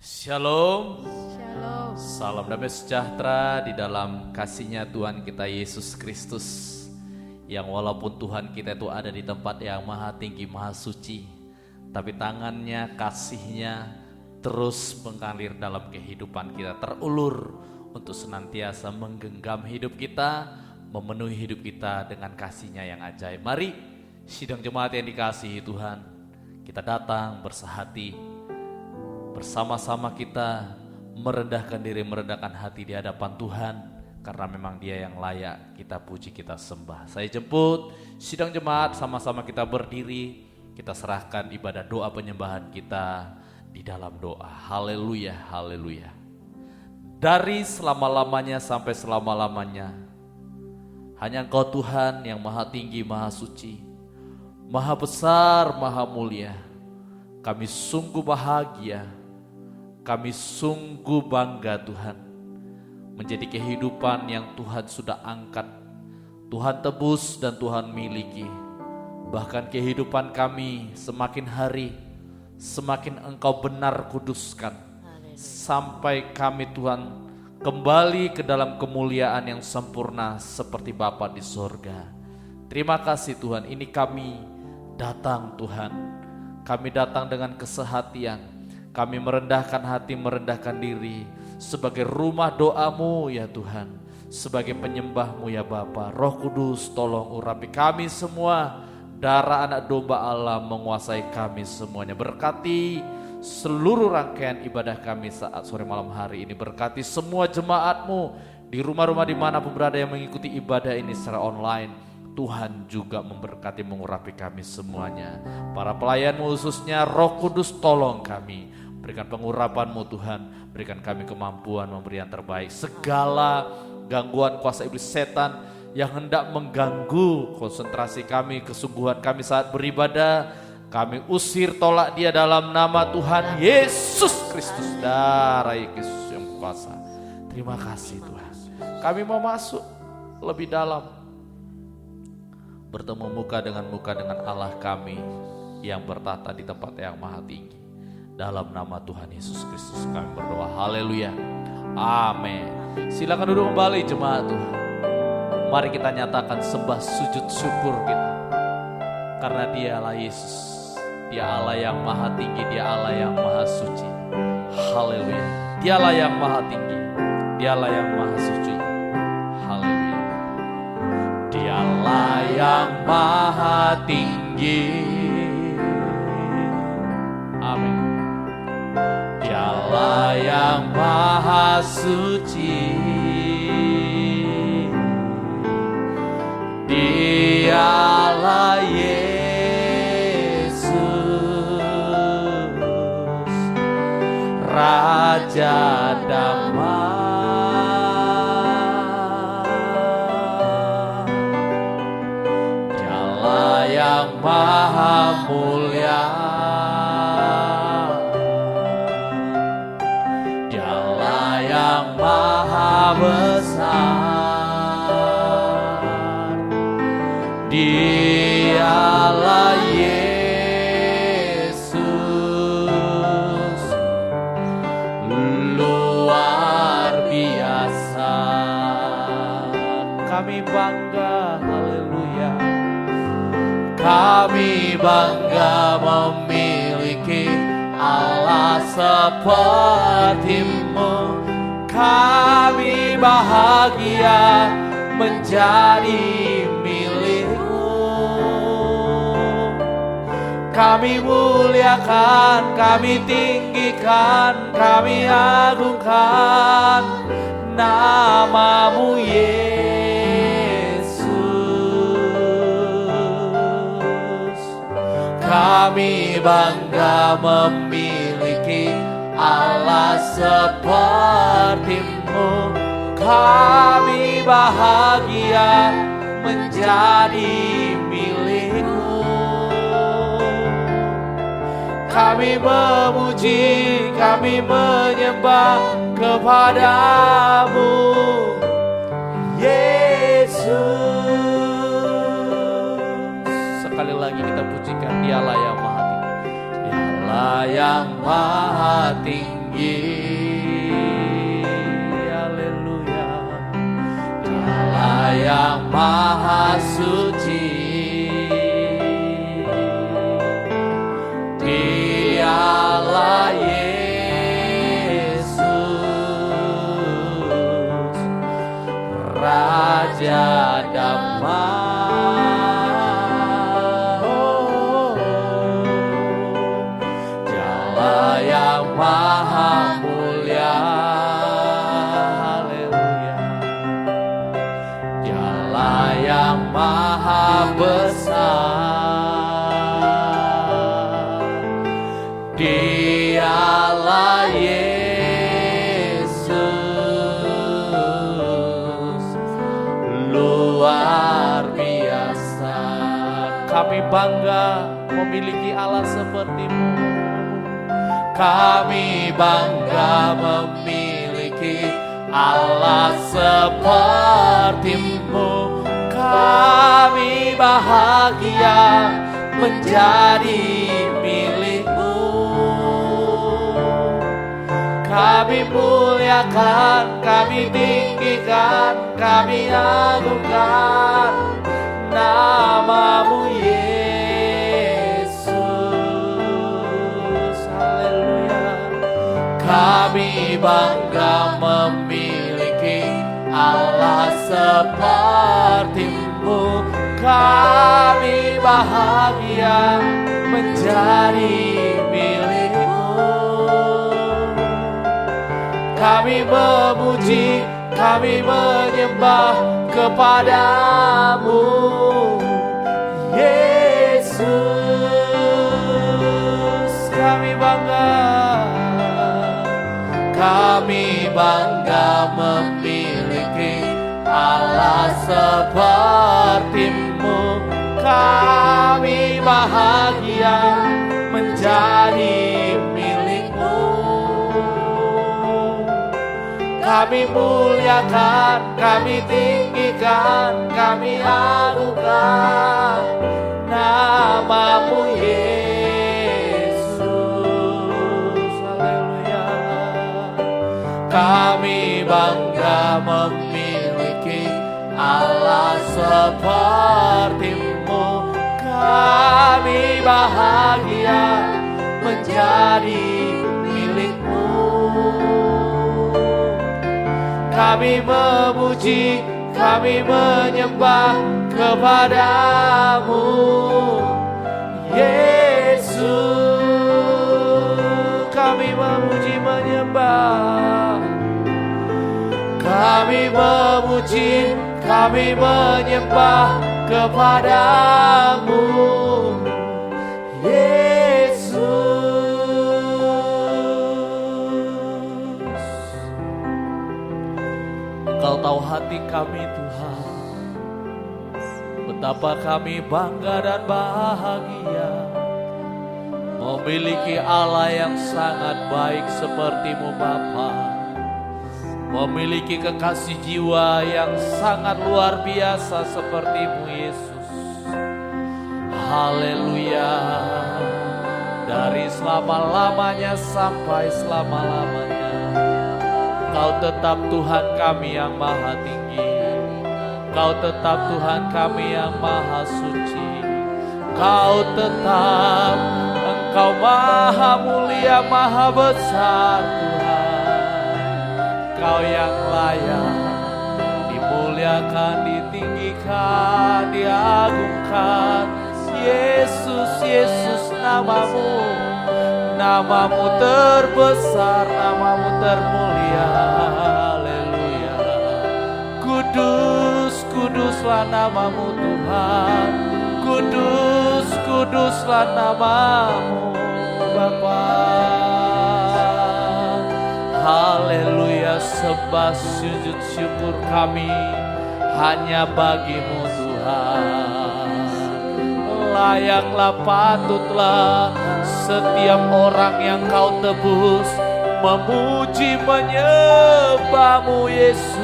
Shalom. Shalom. Salam damai sejahtera di dalam kasih-Nya Tuhan kita Yesus Kristus, yang walaupun Tuhan kita itu ada di tempat yang maha tinggi, maha suci, tapi tangannya, kasih-Nya terus mengalir dalam kehidupan kita, terulur untuk senantiasa menggenggam hidup kita, memenuhi hidup kita dengan kasih-Nya yang ajaib. Mari sidang jemaat yang dikasihi Tuhan, kita datang bersehati bersama-sama, kita merendahkan diri, merendahkan hati di hadapan Tuhan, karena memang Dia yang layak kita puji, kita sembah. Saya jemput sidang jemaat, sama-sama kita berdiri, kita serahkan ibadah doa penyembahan kita di dalam doa. Haleluya, haleluya. Dari selama-lamanya sampai selama-lamanya, hanya Engkau Tuhan yang maha tinggi, maha suci, maha besar, maha mulia. Kami sungguh bahagia, kami sungguh bangga Tuhan, menjadi kehidupan yang Tuhan sudah angkat, Tuhan tebus dan Tuhan miliki. Bahkan kehidupan kami semakin hari semakin Engkau benar kuduskan, sampai kami Tuhan kembali ke dalam kemuliaan yang sempurna seperti Bapa di sorga. Terima kasih Tuhan, ini kami datang Tuhan, kami datang dengan kesehatian. Kami merendahkan hati, merendahkan diri sebagai rumah doa-Mu ya Tuhan, sebagai penyembah-Mu ya Bapa. Roh Kudus tolong urapi kami semua, darah anak domba Allah menguasai kami semuanya. Berkati seluruh rangkaian ibadah kami saat sore malam hari ini. Berkati semua jemaat-Mu di rumah-rumah dimanapun berada yang mengikuti ibadah ini secara online. Tuhan juga memberkati, mengurapi kami semuanya. Para pelayan-Mu khususnya Roh Kudus tolong kami, berikan pengurapan-Mu Tuhan, berikan kami kemampuan memberi yang terbaik. Segala gangguan kuasa iblis setan yang hendak mengganggu konsentrasi kami, kesungguhan kami saat beribadah, kami usir, tolak dia dalam nama Tuhan Yesus Kristus, darah Yesus yang kuasa. Terima kasih Tuhan. Kami mau masuk lebih dalam, bertemu muka dengan Allah kami yang bertata di tempat yang maha tinggi. Dalam nama Tuhan Yesus Kristus kami berdoa, haleluya, amin. Silakan duduk kembali jemaat Tuhan. Mari kita nyatakan sembah sujud syukur kita, karena Dialah Yesus, Dia Allah yang maha tinggi, Dia Allah yang maha suci. Haleluya, Dialah yang maha tinggi, Dialah yang maha suci. Haleluya, Dialah yang maha tinggi. Amin. Dialah yang maha suci, Dialah Yesus, Raja damai. Dialah yang maha mulia, yang maha besar. Dialah Yesus, luar biasa. Kami bangga, haleluya. Kami bangga memiliki Allah seperti-Mu. Kami bahagia menjadi milik-Mu. Kami muliakan, kami tinggikan, kami agungkan nama-Mu Yesus. Kami bangga memiliki Allah seperti-Mu. Kami bahagia menjadi milik-Mu. Kami memuji, kami menyembah kepada-Mu Yesus. Sekali lagi kita pujikan, Dialah yang maha tinggi, Dialah yang maha tinggi. tinggi. Haleluya. Allah yang maha suci, Dialah Yesus, Raja damai. Dialah yang maha mulia. Haleluya. Dialah yang maha besar. Dialah Yesus, luar biasa. Kami bangga memiliki Allah seperti-Mu. Kami bangga memiliki Allah seperti-Mu. Kami bahagia menjadi milik-Mu. Kami muliakan, kami tinggikan, kami agungkan nama-Mu Yesus. Haleluya. Kami bangga memiliki Allah seperti-Mu. Kami bahagia menjadi milik-Mu. Kami memuji, kami menyembah kepada-Mu Yesus. Kami bangga memiliki Allah seperti-Mu. Kami bahagia menjadi milik-Mu. Kami muliakan, kami tinggikan, kami agungkan nama-Mu Yesus. Haleluya. Kami bangga memiliki Allah seperti-Mu. Kami bahagia menjadi milik-Mu. Kami memuji, kami menyembah kepada-Mu Yesus. Kami memuji, menyembah. Kami memuji, kami menyembah kepada-Mu Yesus. Engkau tahu hati kami Tuhan, betapa kami bangga dan bahagia memiliki Allah yang sangat baik seperti-Mu Bapa, memiliki kekasih jiwa yang sangat luar biasa seperti-Mu Yesus. Haleluya. Dari selama-lamanya sampai selama-lamanya, Kau tetap Tuhan kami yang maha tinggi. Kau tetap Tuhan kami yang maha suci. Kau tetap, Engkau maha mulia, maha besar Tuhan. Kau yang layak dimuliakan, ditinggikan, diagungkan. Yesus, Yesus, nama-Mu, nama-Mu terbesar, nama-Mu termulia. Haleluya. Kudus, kuduslah nama-Mu Tuhan. Kudus, kuduslah nama-Mu Bapa. Haleluya. Sembah sujud syukur kami hanya bagi-Mu Tuhan. Layaklah, patutlah setiap orang yang Kau tebus memuji menyembah-Mu Yesus,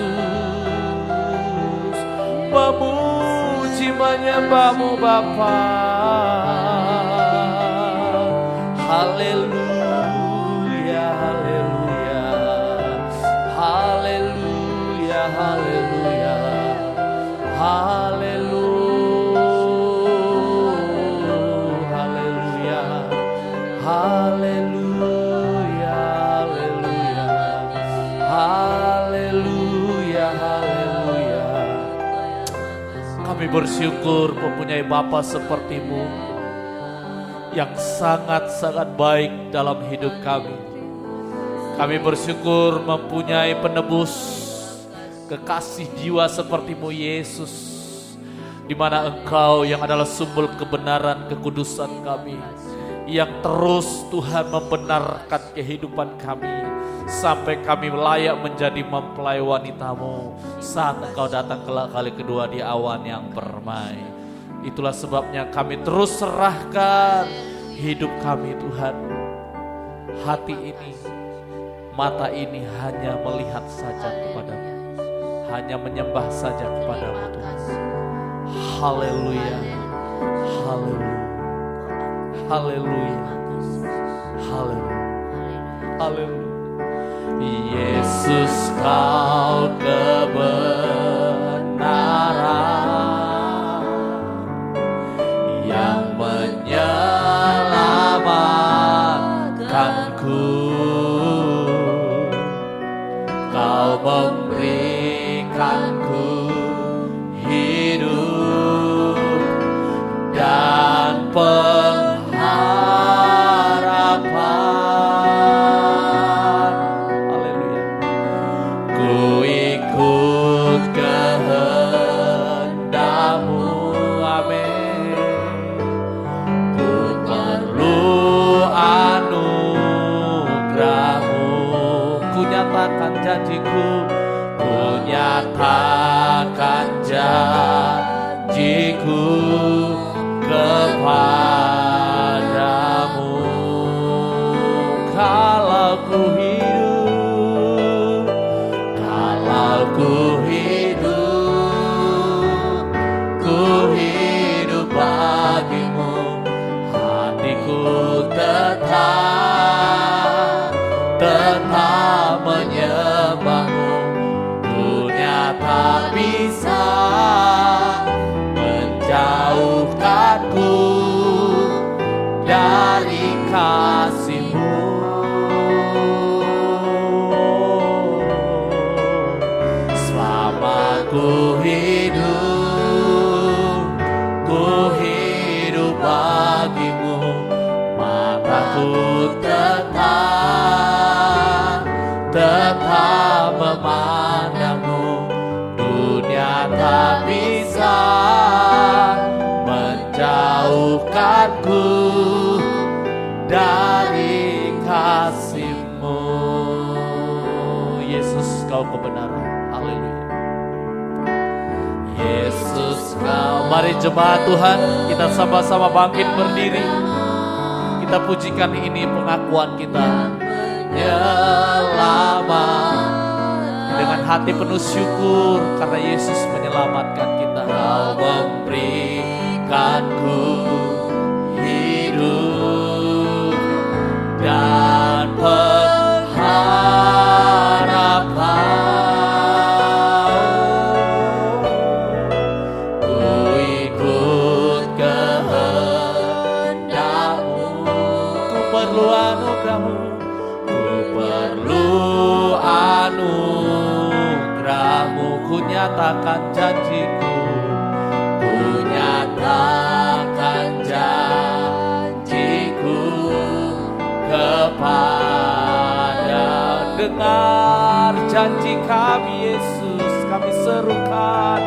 memuji menyembah-Mu Bapa. Haleluya, haleluya. Kami bersyukur mempunyai Bapa seperti-Mu yang sangat-sangat baik dalam hidup kami. Kami bersyukur mempunyai penebus, kekasih jiwa seperti-Mu Yesus, di mana Engkau yang adalah sumber kebenaran kekudusan kami, yang terus Tuhan membenarkan kehidupan kami sampai kami layak menjadi mempelai wanita-Mu saat Engkau datang kelak kali kedua di awan yang permai. Itulah sebabnya kami terus serahkan hidup kami Tuhan. Hati ini, mata ini hanya melihat saja kepadamu, hanya menyembah saja kepadamu Tuhan. Haleluya, haleluya, haleluya, haleluya, haleluya. Yesus, Kau kebenaran yang menyelamatkanku. Kau memberikanku hidup dan pengharapan. Haleluya. Ku ikut kehendak-Mu, amin. Ku perlu anugerah-Mu. Ku nyatakan janjiku, ku nyatakan janjiku kepadamu. Kalau ku hidup, kalau ku hidup bagimu, hatiku tetap menyembah-Mu. Dunia tak bisa menjauhkanku dari kasih-Mu. Selama ku hidup bagimu, mataku tetap memandang-Mu. Dunia tak bisa menjauhkanku dari kasih-Mu. Yesus, Kau kebenaran. Haleluya. Yesus, Kau. Mari jemaat Tuhan, kita sama-sama bangkit berdiri. Kita pujikan ini pengakuan kita. Menyelamat dengan hati penuh syukur karena Yesus menyelamatkan kita. Kau memberikanku hidup dan pengharapan. Ku ikut kehendak-Mu, ku perlu anugerah-Mu. Anugerah-Mu, ku nyatakan janjiku, ku nyatakan janjiku kepada. Dengar janji kami Yesus, kami serukan.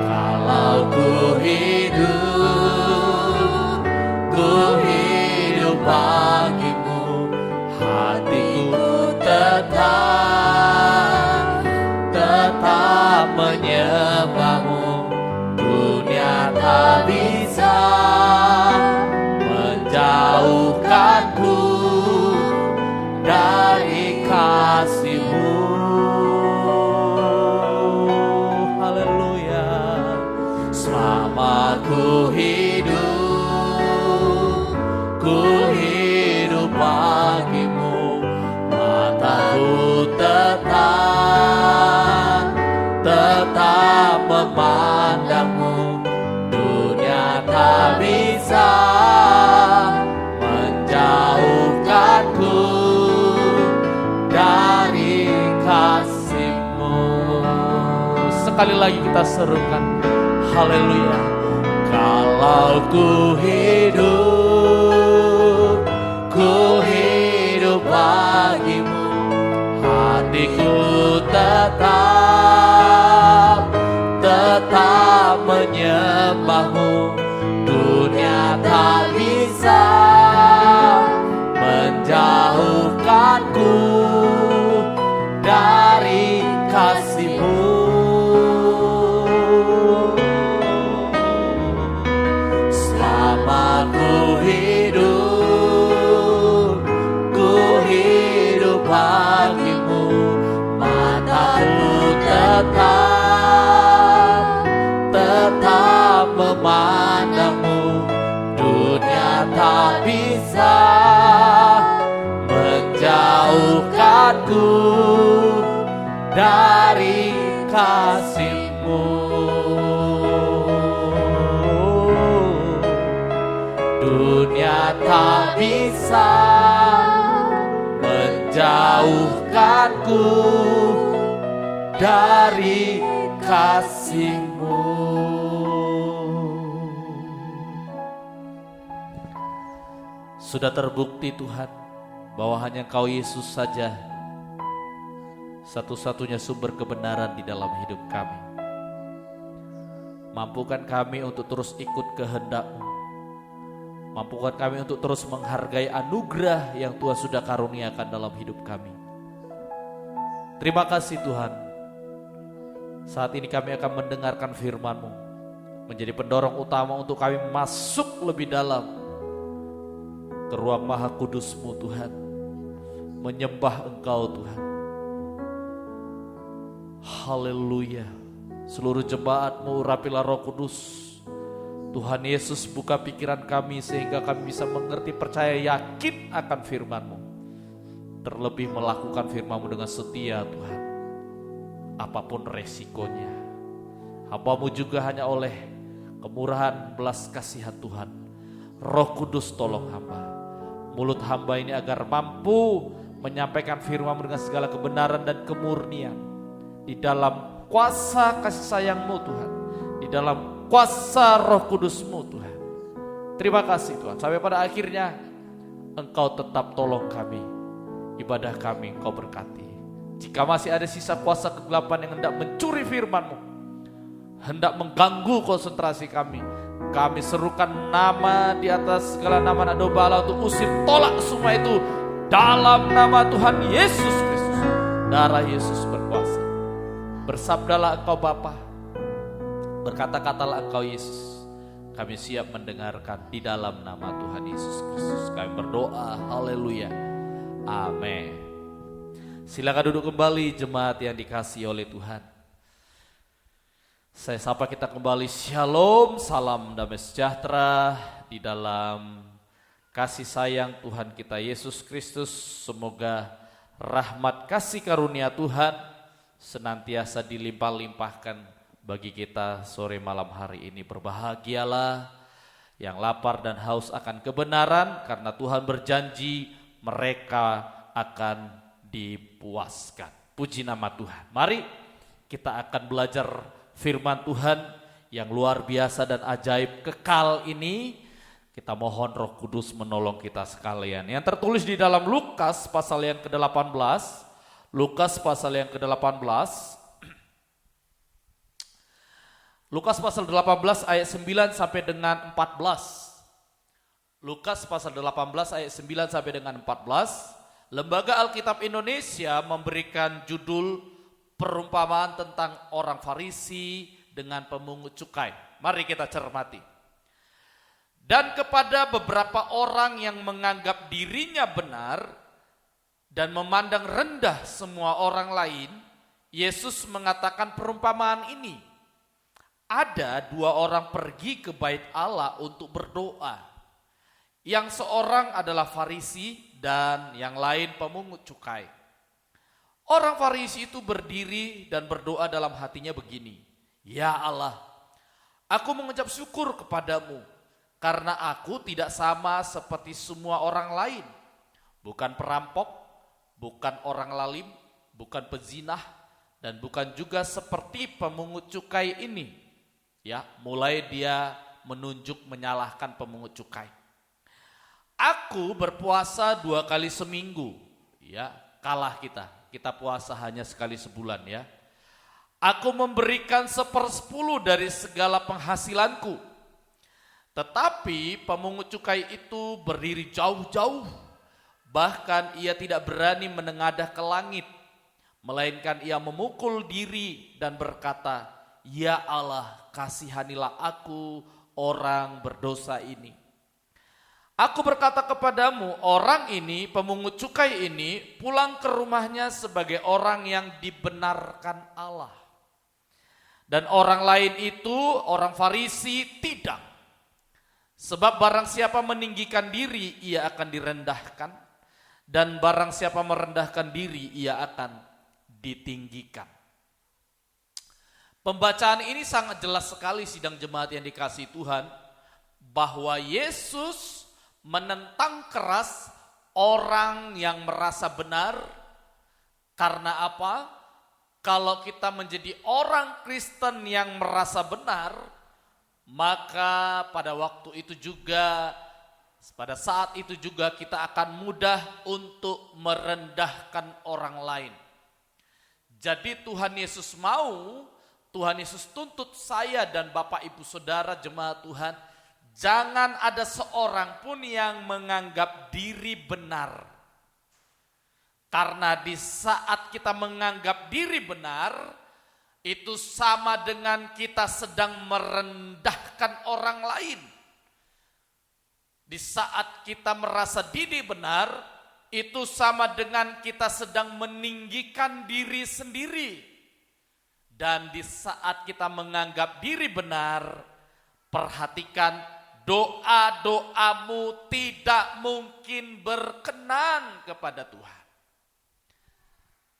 Kalau ku hidup bagimu, hatiku tetap menyembah-Mu. Dunia tak bisa menjauhkanku dari kasih-Mu. Haleluya. Selama ku hidup bagimu, mataku tetap memandang-Mu. Dunia tak bisa menjauhkanku dari kasih-Mu. Sekali lagi kita serukan, Haleluya. Kalau ku hidup bagimu, hatiku tetap menyembahmu. Dunia tak bisa menjauhkanku dari kasih-Mu. Selama ku hidup bagimu, mataku tetap memandangmu. Dunia tak bisa menjauhkanku dari kasih-Mu. Dunia tak bisa menjauhkanku dari kasih-Mu. Sudah terbukti Tuhan bahwa hanya Engkau Yesus saja satu-satunya sumber kebenaran di dalam hidup kami. Mampukan kami untuk terus ikut kehendak-Mu. Mampukan kami untuk terus menghargai anugerah yang Tuhan sudah karuniakan dalam hidup kami. Terima kasih Tuhan. Saat ini kami akan mendengarkan firman-Mu, menjadi pendorong utama untuk kami masuk lebih dalam ke ruang Maha Kudus-Mu Tuhan, menyembah Engkau Tuhan. Haleluya. Seluruh jemaat-Mu urapilah Roh Kudus. Tuhan Yesus, buka pikiran kami sehingga kami bisa mengerti, percaya, yakin akan firman-Mu. Terlebih melakukan firman-Mu dengan setia Tuhan, apapun resikonya. Hamba-Mu juga hanya oleh kemurahan belas kasihan Tuhan, Roh Kudus tolong hamba, mulut hamba ini agar mampu menyampaikan firman-Mu dengan segala kebenaran dan kemurnian. Di dalam kuasa kasih sayang-Mu Tuhan, di dalam kuasa Roh Kudus-Mu Tuhan. Terima kasih Tuhan. Sampai pada akhirnya Engkau tetap tolong kami. Ibadah kami Engkau berkati. Jika masih ada sisa kuasa kegelapan yang hendak mencuri firman-Mu, hendak mengganggu konsentrasi kami serukan nama di atas segala nama nado bala untuk usir, tolak semua itu dalam nama Tuhan Yesus Kristus. Darah Yesus berkuasa. Bersabdalah Engkau Bapa, berkata-katalah Engkau Yesus. Kami siap mendengarkan di dalam nama Tuhan Yesus Kristus. Kami berdoa, haleluya, amin. Silakan duduk kembali jemaat yang dikasihi oleh Tuhan. Saya sapa kita kembali, shalom, salam damai sejahtera di dalam kasih sayang Tuhan kita Yesus Kristus. Semoga rahmat kasih karunia Tuhan senantiasa dilimpah-limpahkan bagi kita sore malam hari ini. Berbahagialah yang lapar dan haus akan kebenaran, karena Tuhan berjanji mereka akan dipuaskan. Puji nama Tuhan. Mari kita akan belajar firman Tuhan yang luar biasa dan ajaib kekal ini. Kita mohon Roh Kudus menolong kita sekalian. Yang tertulis di dalam Lukas pasal yang ke-18. Lukas pasal yang ke-18. Lukas pasal 18 ayat 9 sampai dengan 14. Lukas pasal 18 ayat 9 sampai dengan 14. Lembaga Alkitab Indonesia memberikan judul perumpamaan tentang orang Farisi dengan pemungut cukai. Mari kita cermati. Dan kepada beberapa orang yang menganggap dirinya benar dan memandang rendah semua orang lain, Yesus mengatakan perumpamaan ini. Ada dua orang pergi ke bait Allah untuk berdoa. Yang seorang adalah Farisi dan yang lain pemungut cukai. Orang Farisi itu berdiri dan berdoa dalam hatinya begini, "Ya Allah, aku mengucap syukur kepadamu karena aku tidak sama seperti semua orang lain. Bukan perampok, bukan orang lalim, bukan pezinah, dan bukan juga seperti pemungut cukai ini. Ya, mulai dia menunjuk menyalahkan pemungut cukai. Aku berpuasa 2 kali seminggu, ya, kalah kita. Kita puasa hanya sekali sebulan, ya. Aku memberikan 1/10 dari segala penghasilanku. Tetapi pemungut cukai itu berdiri jauh-jauh. Bahkan ia tidak berani menengadah ke langit, melainkan ia memukul diri dan berkata, "Ya Allah, kasihanilah aku, orang berdosa ini." Aku berkata kepadamu, orang ini, pemungut cukai ini, pulang ke rumahnya sebagai orang yang dibenarkan Allah. Dan orang lain itu, orang Farisi, tidak. Sebab barang siapa meninggikan diri, ia akan direndahkan. Dan barang siapa merendahkan diri, ia akan ditinggikan. Pembacaan ini sangat jelas sekali, sidang jemaat yang dikasihi Tuhan, bahwa Yesus menentang keras orang yang merasa benar. Karena apa? Kalau kita menjadi orang Kristen yang merasa benar, maka pada waktu itu juga, pada saat itu juga kita akan mudah untuk merendahkan orang lain. Jadi Tuhan Yesus mau, Tuhan Yesus tuntut saya dan Bapak Ibu Saudara jemaat Tuhan, jangan ada seorang pun yang menganggap diri benar. Karena di saat kita menganggap diri benar, itu sama dengan kita sedang merendahkan orang lain. Di saat kita merasa diri benar, itu sama dengan kita sedang meninggikan diri sendiri. Dan di saat kita menganggap diri benar, perhatikan, doa-doamu tidak mungkin berkenan kepada Tuhan.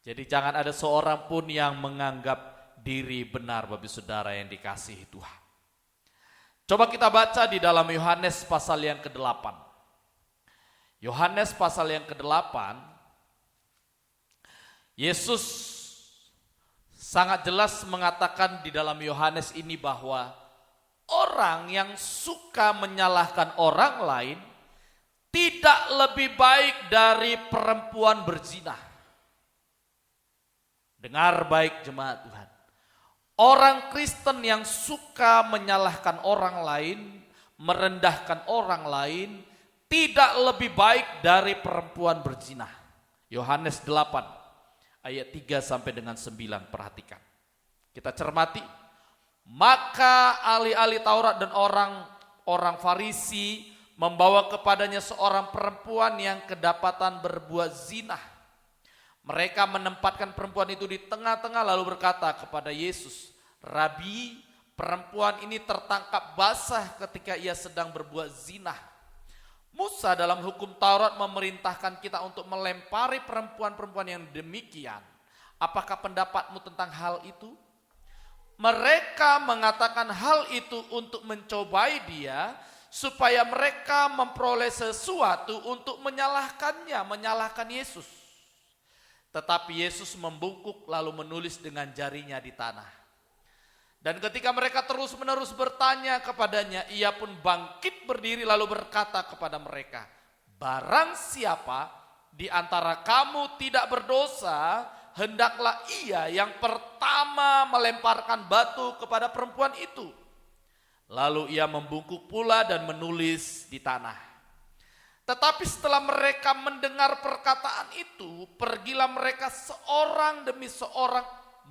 Jadi jangan ada seorang pun yang menganggap diri benar, Bapak Saudara yang dikasihi Tuhan. Coba kita baca di dalam Yohanes pasal yang ke-8. Yohanes pasal yang ke-8, Yesus sangat jelas mengatakan di dalam Yohanes ini bahwa orang yang suka menyalahkan orang lain tidak lebih baik dari perempuan berzina. Dengar baik jemaat Tuhan. Orang Kristen yang suka menyalahkan orang lain, merendahkan orang lain, tidak lebih baik dari perempuan berzina. Yohanes 8 ayat 3 sampai dengan 9, perhatikan. Kita cermati. Maka ahli-ahli Taurat dan orang Farisi membawa kepadanya seorang perempuan yang kedapatan berbuat zina. Mereka menempatkan perempuan itu di tengah-tengah lalu berkata kepada Yesus, "Rabi, perempuan ini tertangkap basah ketika ia sedang berbuat zina. Musa dalam hukum Taurat memerintahkan kita untuk melempari perempuan-perempuan yang demikian. Apakah pendapatmu tentang hal itu?" Mereka mengatakan hal itu untuk mencobai dia, supaya mereka memperoleh sesuatu untuk menyalahkan Yesus. Tetapi Yesus membungkuk lalu menulis dengan jarinya di tanah. Dan ketika mereka terus-menerus bertanya kepadanya, ia pun bangkit berdiri lalu berkata kepada mereka, "Barang siapa di antara kamu tidak berdosa, hendaklah ia yang pertama melemparkan batu kepada perempuan itu." Lalu ia membungkuk pula dan menulis di tanah. Tetapi setelah mereka mendengar perkataan itu, pergilah mereka seorang demi seorang,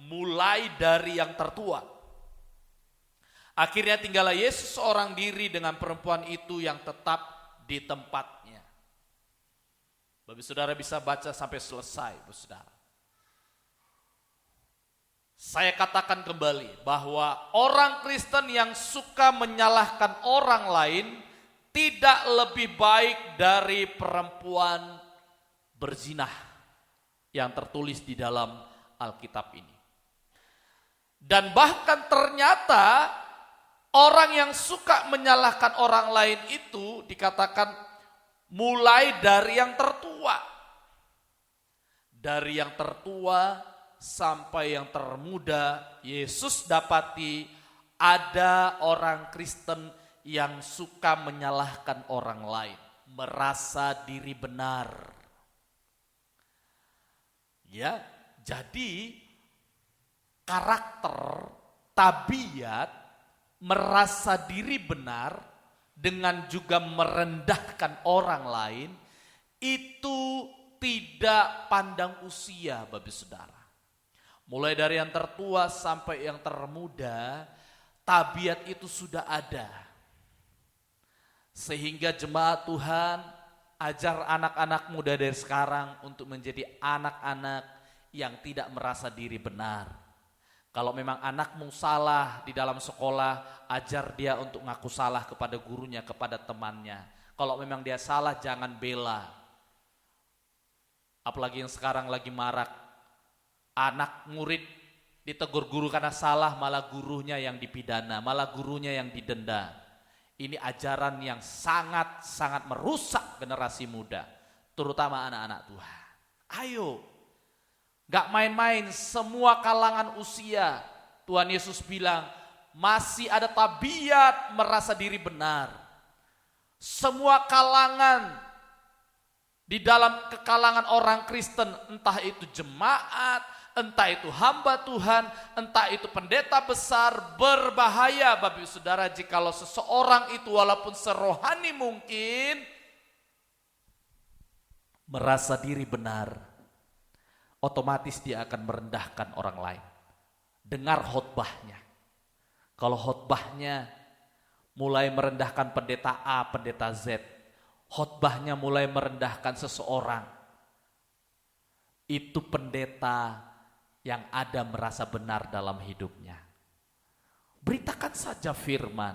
mulai dari yang tertua. Akhirnya tinggallah Yesus seorang diri dengan perempuan itu yang tetap di tempatnya. Bapak Saudara bisa baca sampai selesai, Bapak Saudara. Saya katakan kembali bahwa orang Kristen yang suka menyalahkan orang lain tidak lebih baik dari perempuan berzina yang tertulis di dalam Alkitab ini. Dan bahkan ternyata orang yang suka menyalahkan orang lain itu dikatakan mulai dari yang tertua. Dari yang tertua sampai yang termuda, Yesus dapati Ada orang Kristen yang suka menyalahkan orang lain, merasa diri benar. Ya, jadi karakter, tabiat, merasa diri benar dengan juga merendahkan orang lain itu tidak pandang usia, Bapak Saudara. Mulai dari yang tertua sampai yang termuda, tabiat itu sudah ada. Sehingga jemaat Tuhan ajar anak-anak muda dari sekarang untuk menjadi anak-anak yang tidak merasa diri benar. Kalau memang anakmu salah di dalam sekolah, ajar dia untuk ngaku salah kepada gurunya, kepada temannya. Kalau memang dia salah, jangan bela. Apalagi yang sekarang lagi marak, anak murid ditegur guru karena salah, malah gurunya yang dipidana, malah gurunya yang didenda. Ini ajaran yang sangat-sangat merusak generasi muda, terutama anak-anak Tuhan. Ayo, gak main-main, semua kalangan usia. Tuhan Yesus bilang, masih ada tabiat merasa diri benar. Semua kalangan, di dalam kekalangan orang Kristen, entah itu jemaat, entah itu hamba Tuhan, entah itu pendeta besar, berbahaya Bapak Saudara jikalau seseorang itu walaupun serohani mungkin merasa diri benar, otomatis dia akan merendahkan orang lain. Dengar khotbahnya. Kalau khotbahnya mulai merendahkan pendeta A, pendeta Z, khotbahnya mulai merendahkan seseorang, itu pendeta yang ada merasa benar dalam hidupnya. Beritakan saja firman,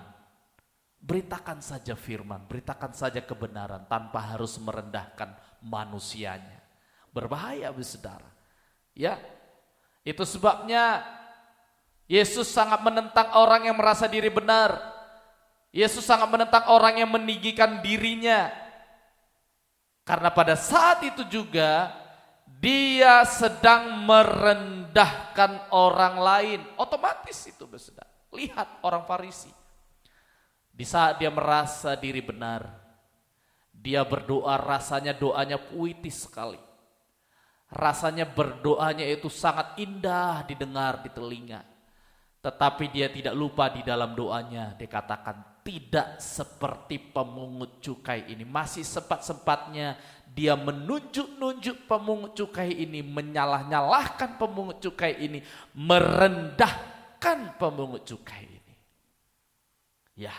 beritakan saja firman, beritakan saja kebenaran tanpa harus merendahkan manusianya. Berbahaya, saudara. Ya, itu sebabnya Yesus sangat menentang orang yang merasa diri benar. Yesus sangat menentang orang yang meninggikan dirinya. Karena pada saat itu juga dia sedang merendahkan orang lain. Otomatis itu, saudara. Lihat orang Farisi. Di saat dia merasa diri benar, dia berdoa, rasanya doanya puitis sekali. Rasanya berdoanya itu sangat indah didengar di telinga. Tetapi dia tidak lupa di dalam doanya, dia katakan tidak seperti pemungut cukai ini. Masih sempat-sempatnya dia menunjuk-nunjuk pemungut cukai ini, menyalah-nyalahkan pemungut cukai ini, merendahkan pemungut cukai ini. Ya,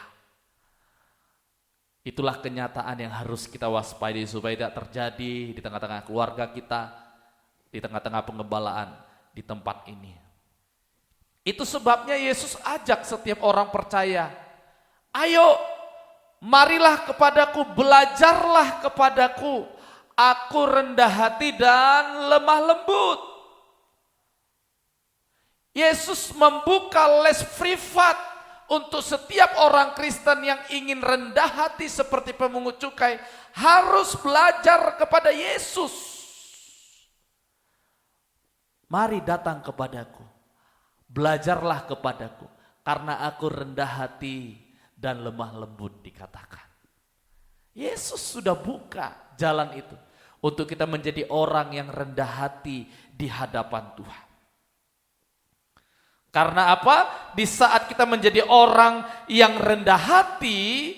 itulah kenyataan yang harus kita waspadai supaya tidak terjadi di tengah-tengah keluarga kita, di tengah-tengah pengembalaan di tempat ini. Itu sebabnya Yesus ajak setiap orang percaya, ayo marilah kepadaku, belajarlah kepadaku, aku rendah hati dan lemah lembut. Yesus membuka les privat untuk setiap orang Kristen yang ingin rendah hati seperti pemungut cukai, harus belajar kepada Yesus. Mari datang kepadaku, belajarlah kepadaku, karena aku rendah hati dan lemah lembut dikatakan. Yesus sudah buka jalan itu untuk kita menjadi orang yang rendah hati di hadapan Tuhan. Karena apa? Di saat kita menjadi orang yang rendah hati,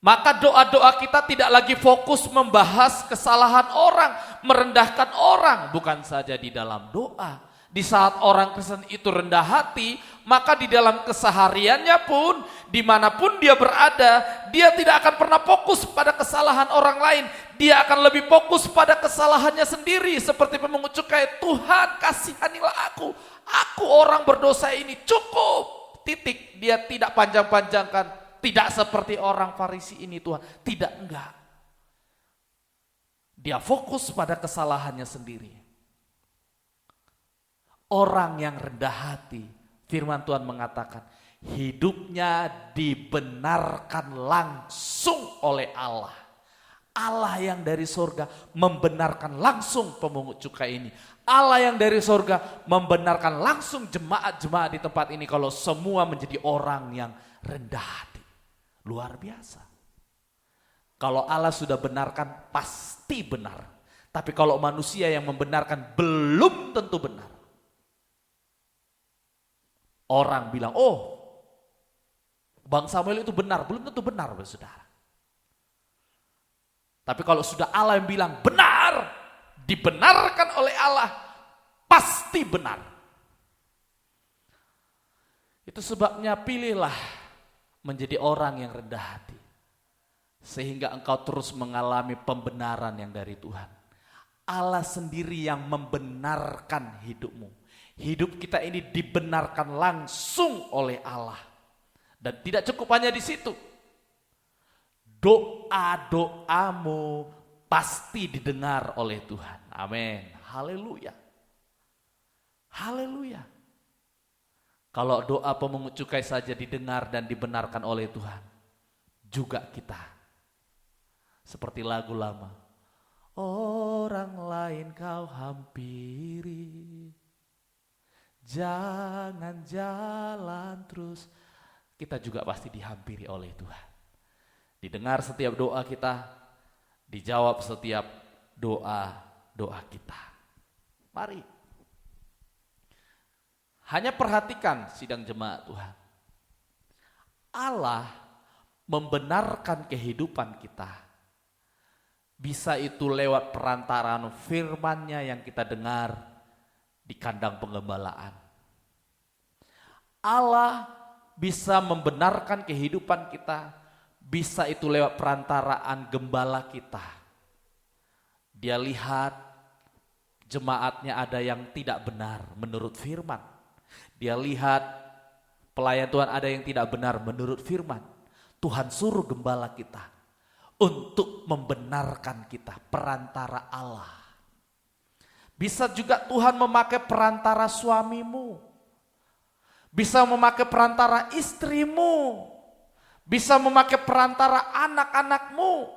maka doa-doa kita tidak lagi fokus membahas kesalahan orang, merendahkan orang. Bukan saja di dalam doa. Di saat orang Kristen itu rendah hati, maka di dalam kesehariannya pun, dimanapun dia berada, dia tidak akan pernah fokus pada kesalahan orang lain. Dia akan lebih fokus pada kesalahannya sendiri. Seperti pemungut cukai, Tuhan kasihanilah aku orang berdosa ini, cukup, titik. Dia tidak panjang-panjangkan, tidak seperti orang Farisi ini Tuhan, tidak, enggak. Dia fokus pada kesalahannya sendiri. Orang yang rendah hati, firman Tuhan mengatakan, hidupnya dibenarkan langsung oleh Allah. Allah yang dari sorga membenarkan langsung pemungut cukai ini. Allah yang dari sorga membenarkan langsung jemaat-jemaat di tempat ini kalau semua menjadi orang yang rendah hati. Luar biasa. Kalau Allah sudah benarkan pasti benar. Tapi kalau manusia yang membenarkan belum tentu benar. Orang bilang, oh Bang Samuel itu benar, belum tentu benar, saudara. Tapi kalau sudah Allah yang bilang benar, dibenarkan oleh Allah, pasti benar. Itu sebabnya pilihlah menjadi orang yang rendah hati. Sehingga engkau terus mengalami pembenaran yang dari Tuhan. Allah sendiri yang membenarkan hidupmu. Hidup kita ini dibenarkan langsung oleh Allah. Dan tidak cukup hanya di situ. Doa-doamu pasti didengar oleh Tuhan. Amin. Haleluya. Haleluya. Kalau doa pemungut cukai saja didengar dan dibenarkan oleh Tuhan, juga kita. Seperti lagu lama. Orang lain kau hampiri, jangan jalan terus. Kita juga pasti dihampiri oleh Tuhan. Didengar setiap doa kita, dijawab setiap doa kita. Mari. Hanya perhatikan sidang jemaat Tuhan. Allah membenarkan kehidupan kita. Bisa itu lewat perantaraan firman-Nya yang kita dengar di kandang penggembalaan. Allah bisa membenarkan kehidupan kita, bisa itu lewat perantaraan gembala kita. Dia lihat jemaatnya ada yang tidak benar menurut firman. Dia lihat pelayan Tuhan ada yang tidak benar menurut firman. Tuhan suruh gembala kita untuk membenarkan kita, perantara Allah. Bisa juga Tuhan memakai perantara suamimu. Bisa memakai perantara istrimu. Bisa memakai perantara anak-anakmu.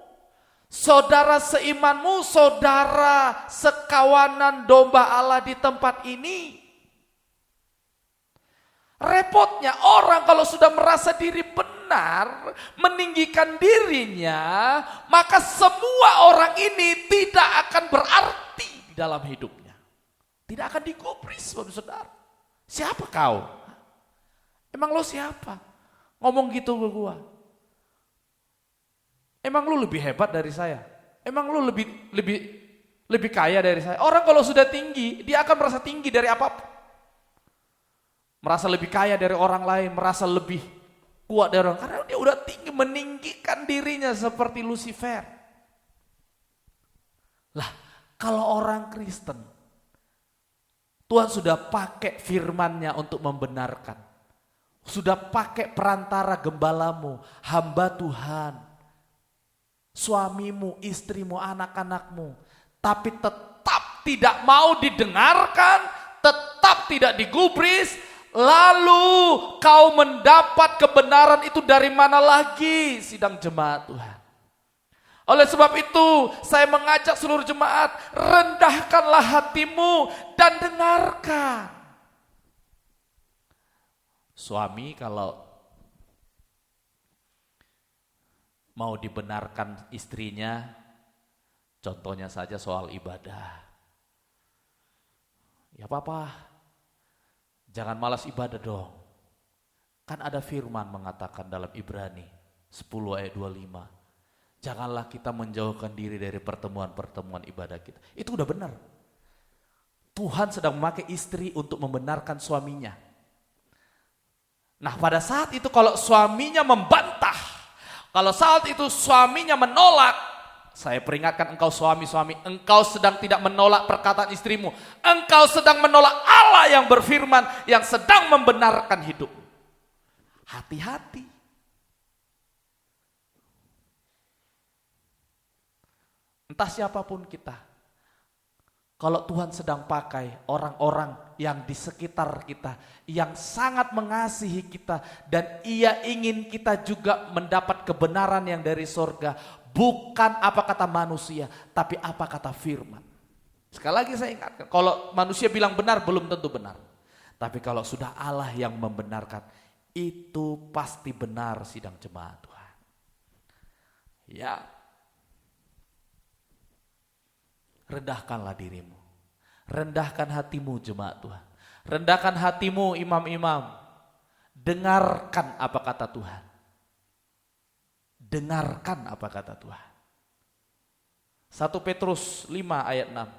Saudara seimanmu, saudara sekawanan domba Allah di tempat ini. Repotnya orang kalau sudah merasa diri benar, meninggikan dirinya, maka semua orang ini tidak akan berarti di dalam hidupnya. Tidak akan digubris, saudara. Siapa kau? Emang lo siapa? Ngomong gitu ke gua. Emang lu lebih hebat dari saya? Emang lu lebih kaya dari saya? Orang kalau sudah tinggi, dia akan merasa tinggi dari apapun. Merasa lebih kaya dari orang lain, merasa lebih kuat dari orang. Karena dia udah tinggi, meninggikan dirinya seperti Lucifer. Lah, kalau orang Kristen, Tuhan sudah pakai firman-Nya untuk membenarkan. Sudah pakai perantara gembalamu, hamba Tuhan, suamimu, istrimu, anak-anakmu. Tapi tetap tidak mau didengarkan, tetap tidak digubris. Lalu kau mendapat kebenaran itu dari mana lagi, sidang jemaat Tuhan? Oleh sebab itu saya mengajak seluruh jemaat, rendahkanlah hatimu dan dengarkan. Suami kalau mau dibenarkan istrinya, contohnya saja soal ibadah. Ya papa, jangan malas ibadah dong. Kan ada firman mengatakan dalam Ibrani 10 ayat 25. Janganlah kita menjauhkan diri dari pertemuan-pertemuan ibadah kita. Itu udah benar. Tuhan sedang memakai istri untuk membenarkan suaminya. Nah pada saat itu kalau suaminya membantah, kalau saat itu suaminya menolak, saya peringatkan engkau suami-suami, engkau sedang tidak menolak perkataan istrimu. Engkau sedang menolak Allah yang berfirman, yang sedang membenarkan hidup. Hati-hati. Entah siapapun kita, kalau Tuhan sedang pakai orang-orang yang di sekitar kita, yang sangat mengasihi kita, dan Ia ingin kita juga mendapat kebenaran yang dari sorga, Bukan apa kata manusia, tapi apa kata firman. Sekali lagi saya ingatkan, kalau manusia bilang benar, belum tentu benar. Tapi kalau sudah Allah yang membenarkan, itu pasti benar sidang jemaat Tuhan. Ya, rendahkanlah dirimu. Rendahkan hatimu jemaat Tuhan. Rendahkan hatimu imam-imam. Dengarkan apa kata Tuhan. Dengarkan apa kata Tuhan. 1 Petrus 5 ayat 6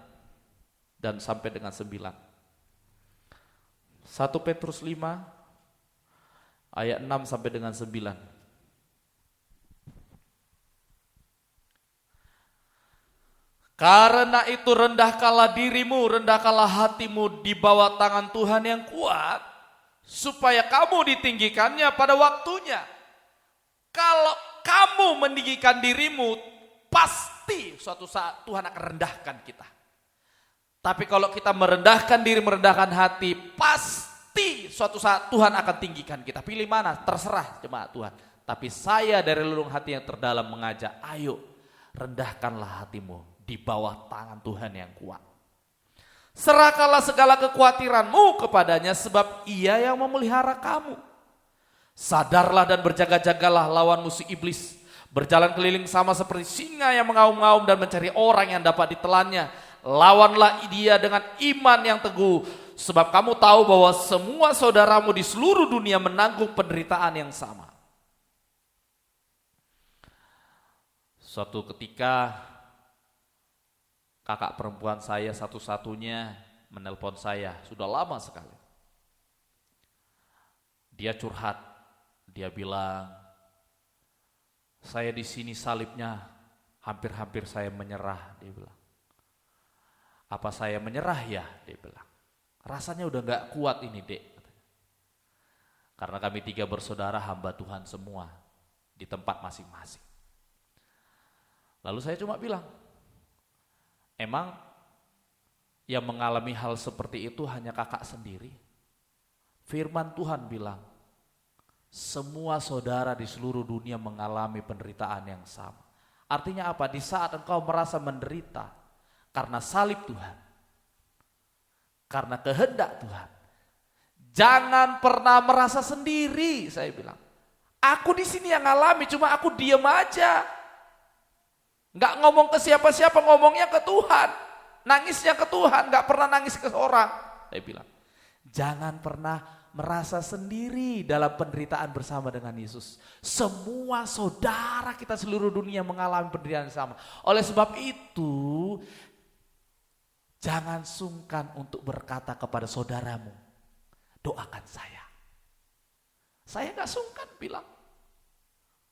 dan sampai dengan 9. 1 Petrus 5 ayat 6 sampai dengan 9. Karena itu rendahkanlah dirimu, rendahkanlah hatimu di bawah tangan Tuhan yang kuat, supaya kamu ditinggikannya pada waktunya. Kalau kamu meninggikan dirimu, pasti suatu saat Tuhan akan rendahkan kita. Tapi kalau kita merendahkan diri, merendahkan hati, pasti suatu saat Tuhan akan tinggikan kita. Pilih mana? Terserah jemaat Tuhan. Tapi saya dari lubuk hati yang terdalam mengajak, ayo rendahkanlah hatimu di bawah tangan Tuhan yang kuat. Serahkanlah segala kekhawatiranmu kepadanya, sebab Ia yang memelihara kamu. Sadarlah dan berjaga-jagalah lawan musuh iblis. Berjalan keliling sama seperti singa yang mengaum-ngaum dan mencari orang yang dapat ditelannya. Lawanlah dia dengan iman yang teguh, sebab kamu tahu bahwa semua saudaramu di seluruh dunia menanggung penderitaan yang sama. Suatu ketika kakak perempuan saya satu-satunya menelpon saya, sudah lama sekali. Dia curhat, dia bilang, saya di sini salibnya hampir-hampir saya menyerah, dia bilang. Apa saya menyerah ya, dia bilang. Rasanya udah gak kuat ini dek. Karena kami 3 bersaudara hamba Tuhan semua di tempat masing-masing. Lalu saya cuma bilang, emang yang mengalami hal seperti itu hanya kakak sendiri? Firman Tuhan bilang, semua saudara di seluruh dunia mengalami penderitaan yang sama. Artinya apa? Di saat engkau merasa menderita karena salib Tuhan, karena kehendak Tuhan, jangan pernah merasa sendiri. Saya bilang, aku di sini yang ngalami, cuma aku diem aja. Nggak ngomong ke siapa-siapa, ngomongnya ke Tuhan. Nangisnya ke Tuhan, nggak pernah nangis ke orang. Saya bilang, jangan pernah merasa sendiri dalam penderitaan bersama dengan Yesus. Semua saudara kita seluruh dunia mengalami penderitaan yang sama. Oleh sebab itu, jangan sungkan untuk berkata kepada saudaramu, doakan saya. Saya nggak sungkan bilang.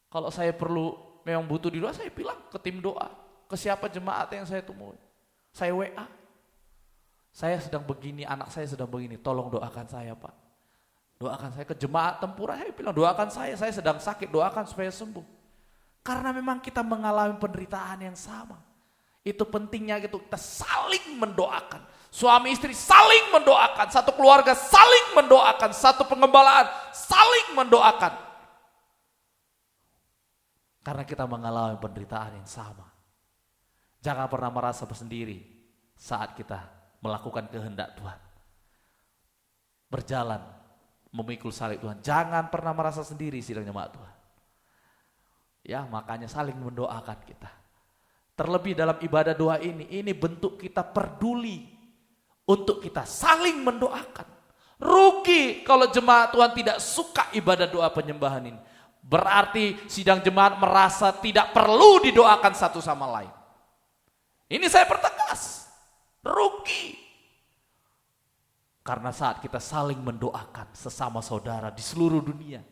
Kalau saya perlu memang butuh di doa, saya bilang ke tim doa, ke siapa jemaat yang saya temui. Saya WA, saya sedang begini, anak saya sedang begini, tolong doakan saya Pak. Doakan saya. Ke jemaat Tempura, saya bilang doakan saya sedang sakit, doakan supaya sembuh. Karena memang kita mengalami penderitaan yang sama. Itu pentingnya gitu, kita saling mendoakan. Suami istri saling mendoakan, satu keluarga saling mendoakan, satu pengembalaan saling mendoakan. Karena kita mengalami penderitaan yang sama. Jangan pernah merasa bersendiri saat kita melakukan kehendak Tuhan. Berjalan, memikul salib Tuhan. Jangan pernah merasa sendiri sidang jemaat Tuhan. Ya, makanya saling mendoakan kita. Terlebih dalam ibadah doa ini bentuk kita peduli untuk kita saling mendoakan. Rugi kalau jemaat Tuhan tidak suka ibadah doa penyembahan ini. Berarti sidang jemaat merasa tidak perlu didoakan satu sama lain. Ini saya pertegas, rugi. Karena saat kita saling mendoakan sesama saudara di seluruh dunia,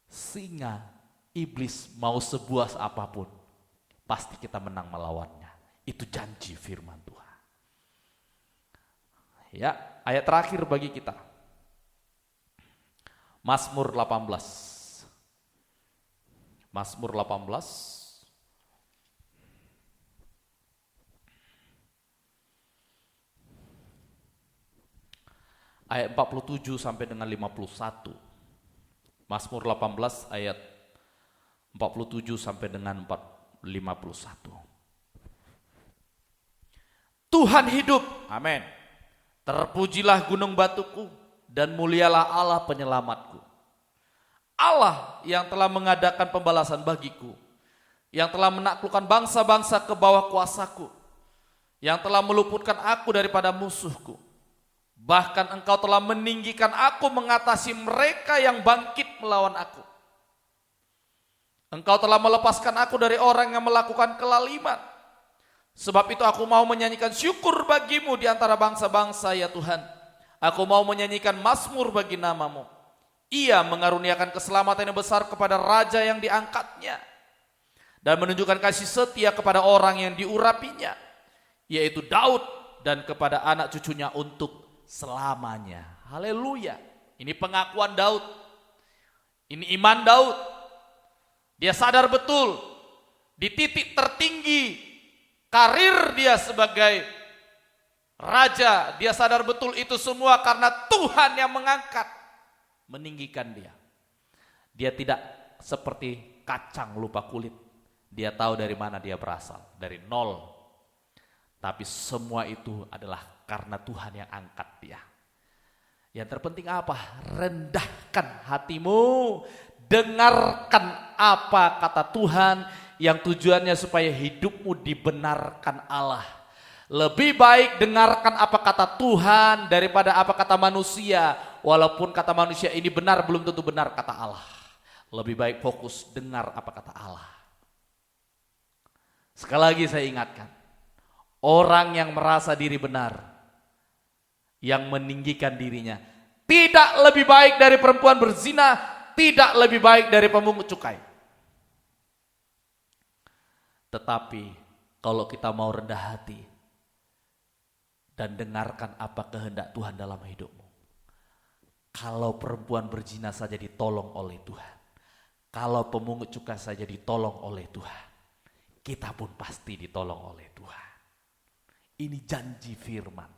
sehingga iblis mau sebuas apapun, pasti kita menang melawannya. Itu janji firman Tuhan. Ya, ayat terakhir bagi kita. Mazmur 18. Mazmur 18 ayat 47 sampai dengan 51. Mazmur 18 ayat 47 sampai dengan 51. Tuhan hidup, amin. Terpujilah gunung batuku dan mulialah Allah penyelamatku. Allah yang telah mengadakan pembalasan bagiku, yang telah menaklukkan bangsa-bangsa ke bawah kuasaku, yang telah meluputkan aku daripada musuhku. Bahkan engkau telah meninggikan aku mengatasi mereka yang bangkit melawan aku. Engkau telah melepaskan aku dari orang yang melakukan kelaliman. Sebab itu aku mau menyanyikan syukur bagimu di antara bangsa-bangsa ya Tuhan. Aku mau menyanyikan mazmur bagi namamu. Ia mengaruniakan keselamatan yang besar kepada raja yang diangkatnya. Dan menunjukkan kasih setia kepada orang yang diurapinya. Yaitu Daud dan kepada anak cucunya untuk selamanya. Haleluya. Ini pengakuan Daud. Ini iman Daud. Dia sadar betul di titik tertinggi karir dia sebagai raja, dia sadar betul itu semua karena Tuhan yang mengangkat, meninggikan dia. Dia tidak seperti kacang lupa kulit. Dia tahu dari mana dia berasal, dari nol. Tapi semua itu adalah karena Tuhan yang angkat dia. Yang terpenting apa? Rendahkan hatimu, dengarkan apa kata Tuhan, yang tujuannya supaya hidupmu dibenarkan Allah. Lebih baik dengarkan apa kata Tuhan daripada apa kata manusia. Walaupun kata manusia ini benar, belum tentu benar kata Allah. Lebih baik fokus dengar apa kata Allah. Sekali lagi saya ingatkan, orang yang merasa diri benar, yang meninggikan dirinya, tidak lebih baik dari perempuan berzina, tidak lebih baik dari pemungut cukai. Tetapi kalau kita mau rendah hati dan dengarkan apa kehendak Tuhan dalam hidupmu. Kalau perempuan berzina saja ditolong oleh Tuhan. Kalau pemungut cukai saja ditolong oleh Tuhan. Kita pun pasti ditolong oleh Tuhan. Ini janji firman.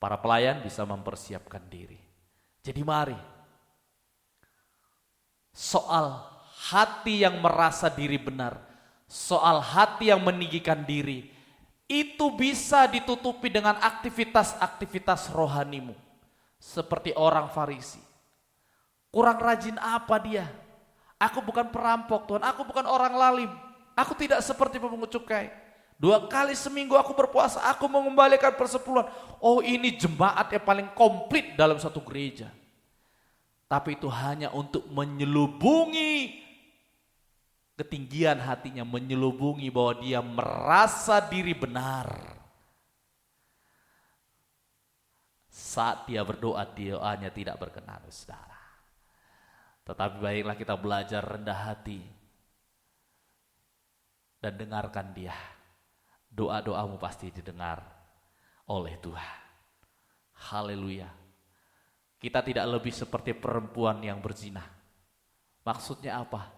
Para pelayan bisa mempersiapkan diri. Jadi mari. Soal hati yang merasa diri benar, soal hati yang meninggikan diri, itu bisa ditutupi dengan aktivitas-aktivitas rohanimu. Seperti orang Farisi. Kurang rajin apa dia? Aku bukan perampok Tuhan, aku bukan orang lalim. Aku tidak seperti pemungut cukai. 2 kali seminggu aku berpuasa, aku mengembalikan persepuluhan. Oh, ini jemaat yang paling komplit dalam satu gereja. Tapi itu hanya untuk menyelubungi ketinggian hatinya, menyelubungi bahwa dia merasa diri benar. Saat dia berdoa, doanya tidak berkenan, saudara. Tetapi baiklah kita belajar rendah hati dan dengarkan dia. Doa-doamu pasti didengar oleh Tuhan. Haleluya. Kita tidak lebih seperti perempuan yang berzina. Maksudnya apa?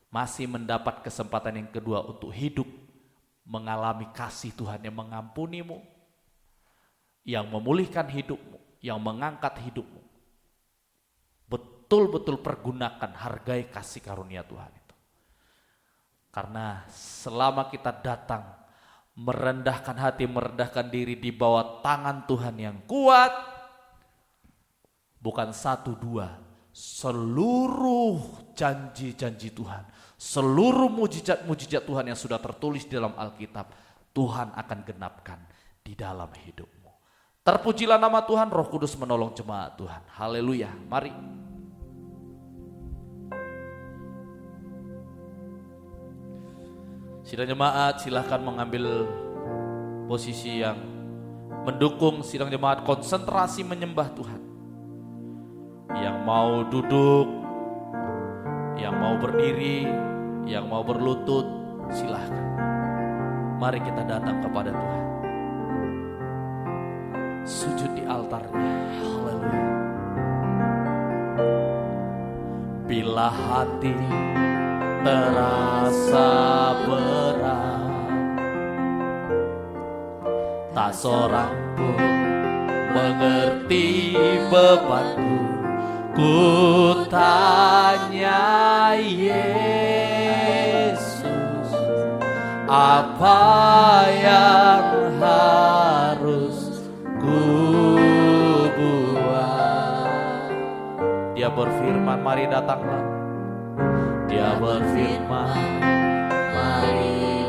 Masih mendapat kesempatan yang kedua untuk hidup, mengalami kasih Tuhan yang mengampunimu, yang memulihkan hidupmu, yang mengangkat hidupmu. Betul-betul pergunakan, hargai kasih karunia Tuhan itu. Karena selama kita datang, merendahkan hati, merendahkan diri di bawah tangan Tuhan yang kuat, bukan 1, 2, seluruh janji-janji Tuhan, seluruh mujizat-mujizat Tuhan yang sudah tertulis di dalam Alkitab, Tuhan akan genapkan di dalam hidupmu. Terpujilah nama Tuhan, Roh Kudus menolong jemaat Tuhan. Haleluya. Mari. Sidang jemaat silahkan mengambil posisi yang mendukung sidang jemaat konsentrasi menyembah Tuhan. Yang mau duduk, yang mau berdiri, yang mau berlutut, silahkan. Mari kita datang kepada Tuhan. Sujud di altarnya. Haleluya. Bila hati terasa berat, tak seorang pun mengerti bebanku, Ku tanya Yesus, apa yang harus ku buat? Dia berfirman, mari datanglah. Dia berfirman, mari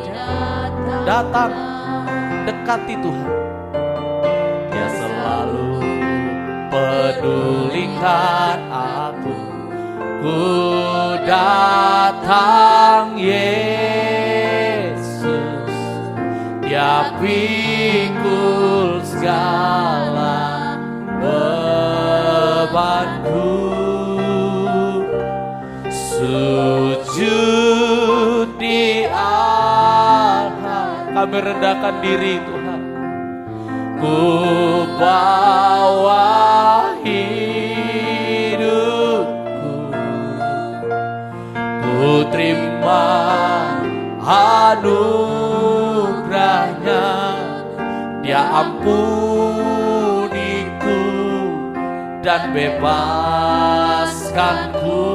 datang, dekati Tuhan. Dia selalu pedulikan aku. Ku datang Yesus, Dia pikul segala bebanku. Sujud di altar, kami rendahkan diri Tuhan. Ku bawa hidupku, ku terima anugerahnya. Dia ampuniku dan bebaskanku.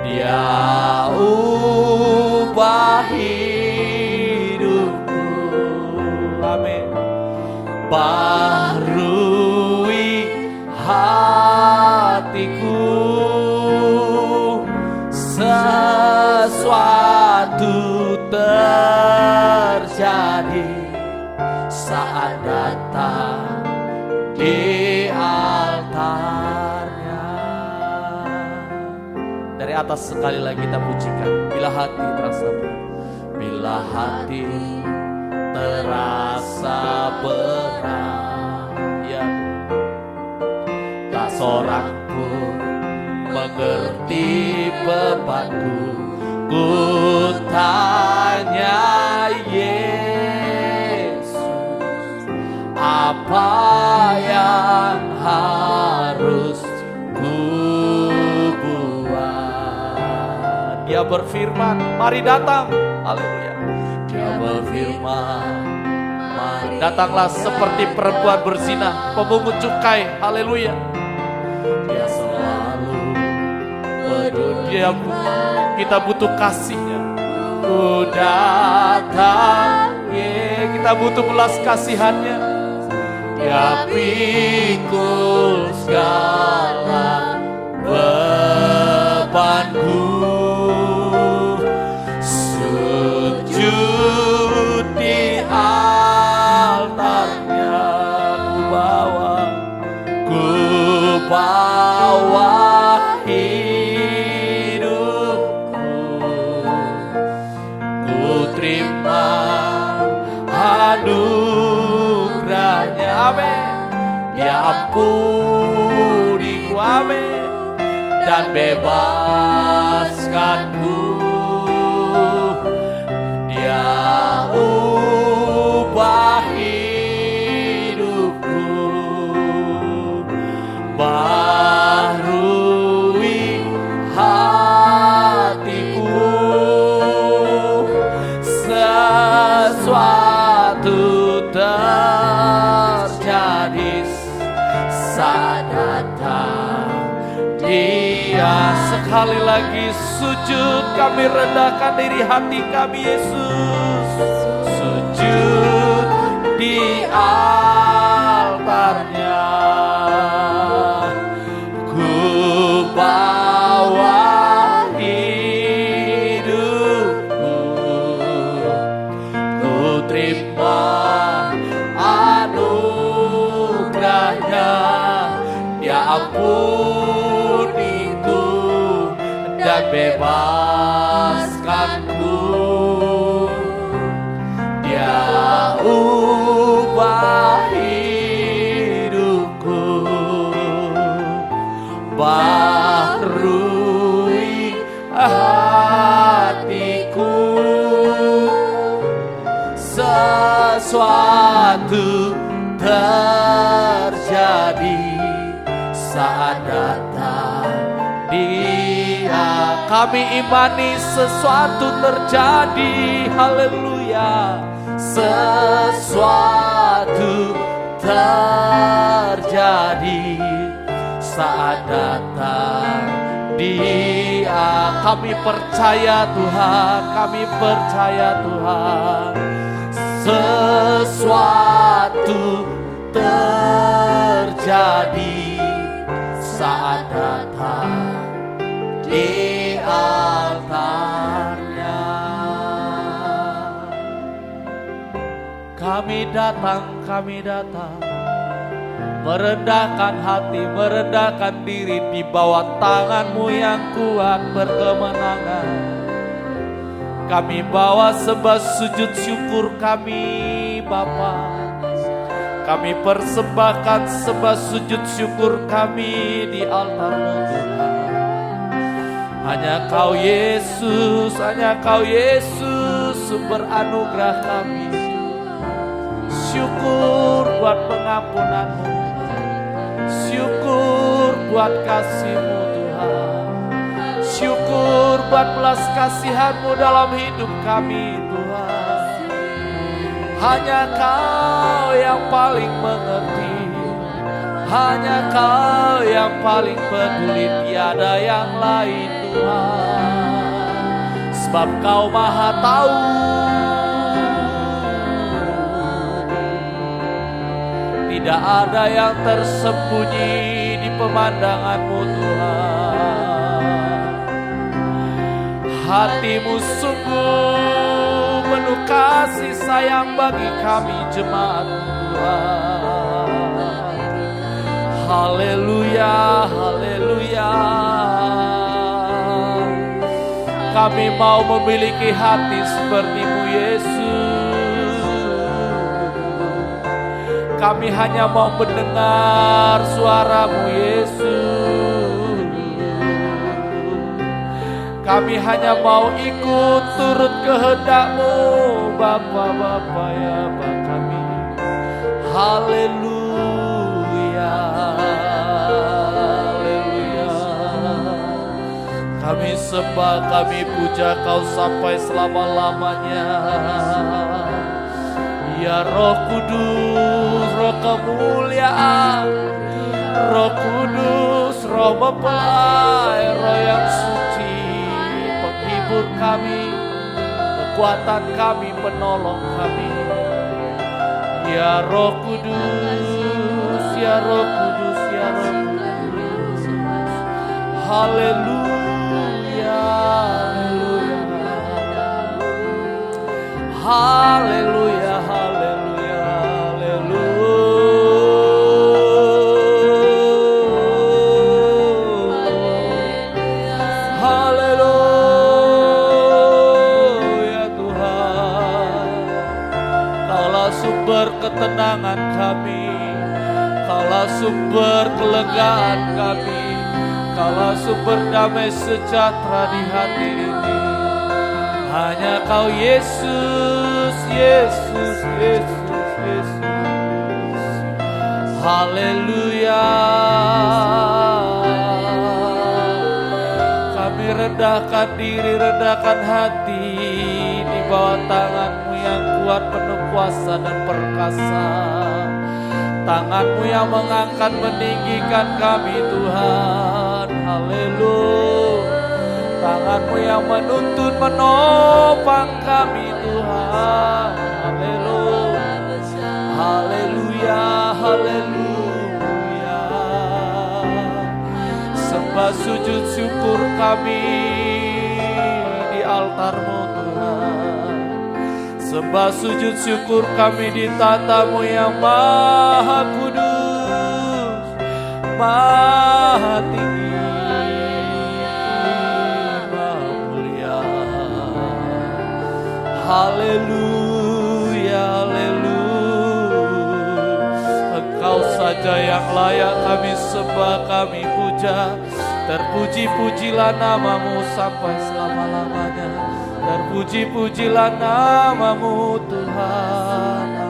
Dia ubah hidupku. Amin. Baharui hatiku, sesuatu terjadi saat datang di altarnya. Dari atas sekali lagi kita pujikan. Bila hati terasa berat, bila hati terasa berat, ya, tak seorang pun mengerti bebanku. Ku tanya Yesus, apa yang harus ku buat? Dia berfirman, mari datang. Haleluya. Dia berfirman, mari datanglah seperti perempuan berzina, pemungut cukai. Haleluya. Dia selalu peduli. Kita butuh kasih-Nya. Ku datang, kita butuh belas kasihan-Nya. Dia pikul segala bebanku. Sujud di altarnya, ku bawa hidupku, ku terima anugerahnya. Amin. Dia ampuniku, amin, dan bebaskanku. Dia ubah hidupku, baharui hatiku. Sesuatu terjadi saat datang Dia. Sekali lagi sujud, kami rendahkan diri hati kami Yesus. Sujud di altarnya, ku bawa hidupku, ku terima anugerahnya. Dia ampuniku dan bebaskanku. Dia ubah hidupku, baharui hatiku. Sesuatu terjadi saat datang Dia. Kami imani sesuatu terjadi. Haleluya. Sesuatu terjadi saat datang Dia. Kami percaya Tuhan, kami percaya Tuhan, sesuatu terjadi saat datang di altarnya. Kami datang merendahkan hati, merendahkan diri di bawah tangan-Mu yang kuat berkemenangan. Kami bawa sembah sujud syukur kami Bapa. Kami persembahkan sembah sujud syukur kami di altar-Mu Tuhan. Hanya Kau Yesus, hanya Kau Yesus sumber anugerah kami. Syukur buat pengampunan-Mu, syukur buat kasih-Mu Tuhan, syukur buat belas kasihan-Mu dalam hidup kami Tuhan. Hanya Kau yang paling mengerti, hanya Kau yang paling peduli, tiada yang lain Tuhan. Sebab Kau Maha Tahu, tidak ada yang tersembunyi di pemandangan-Mu Tuhan. Hati-Mu sungguh penuh kasih sayang bagi kami jemaat-Mu Tuhan. Haleluya, haleluya. Kami mau memiliki hati seperti-Mu Yesus. Kami hanya mau mendengar suara-Mu Yesus. Kami hanya mau ikut turut kehendak-Mu Bapa ya Bapa kami. Haleluya, haleluya. Kami sembah, kami puja Kau sampai selama-lamanya. Ya Roh Kudus, Roh kemuliaan, Roh Kudus, Roh mempelai, Roh yang suci, penghibur kami, kekuatan kami, penolong kami. Ya Roh Kudus, ya Roh Kudus, ya Roh Kudus. Haleluya, haleluya, haleluya, haleluya, haleluya Tuhan. Kaulah sumber ketenangan kami, Kaulah sumber kelegaan kami, Kaulah sumber damai sejahtera di hati ini. Hanya Kau Yesus, Yesus, Yesus, Yesus. Haleluya. Kami rendahkan diri, rendahkan hati di bawah tangan-Mu yang kuat, penuh kuasa dan perkasa. Tangan-Mu yang mengangkat, meninggikan kami Tuhan. Haleluya. Tangan-Mu yang menuntun, menopang kami Tuhan. Haleluya, haleluya, haleluya. Sembah sujud syukur kami di altar-Mu Tuhan. Sembah sujud syukur kami di tata-Mu yang maha kudus, maha tinggi. Haleluya, haleluya. Engkau saja yang layak kami sembah, kami puja. Terpuji-pujilah nama-Mu sampai selama-lamanya. Terpuji-pujilah nama-Mu Tuhan.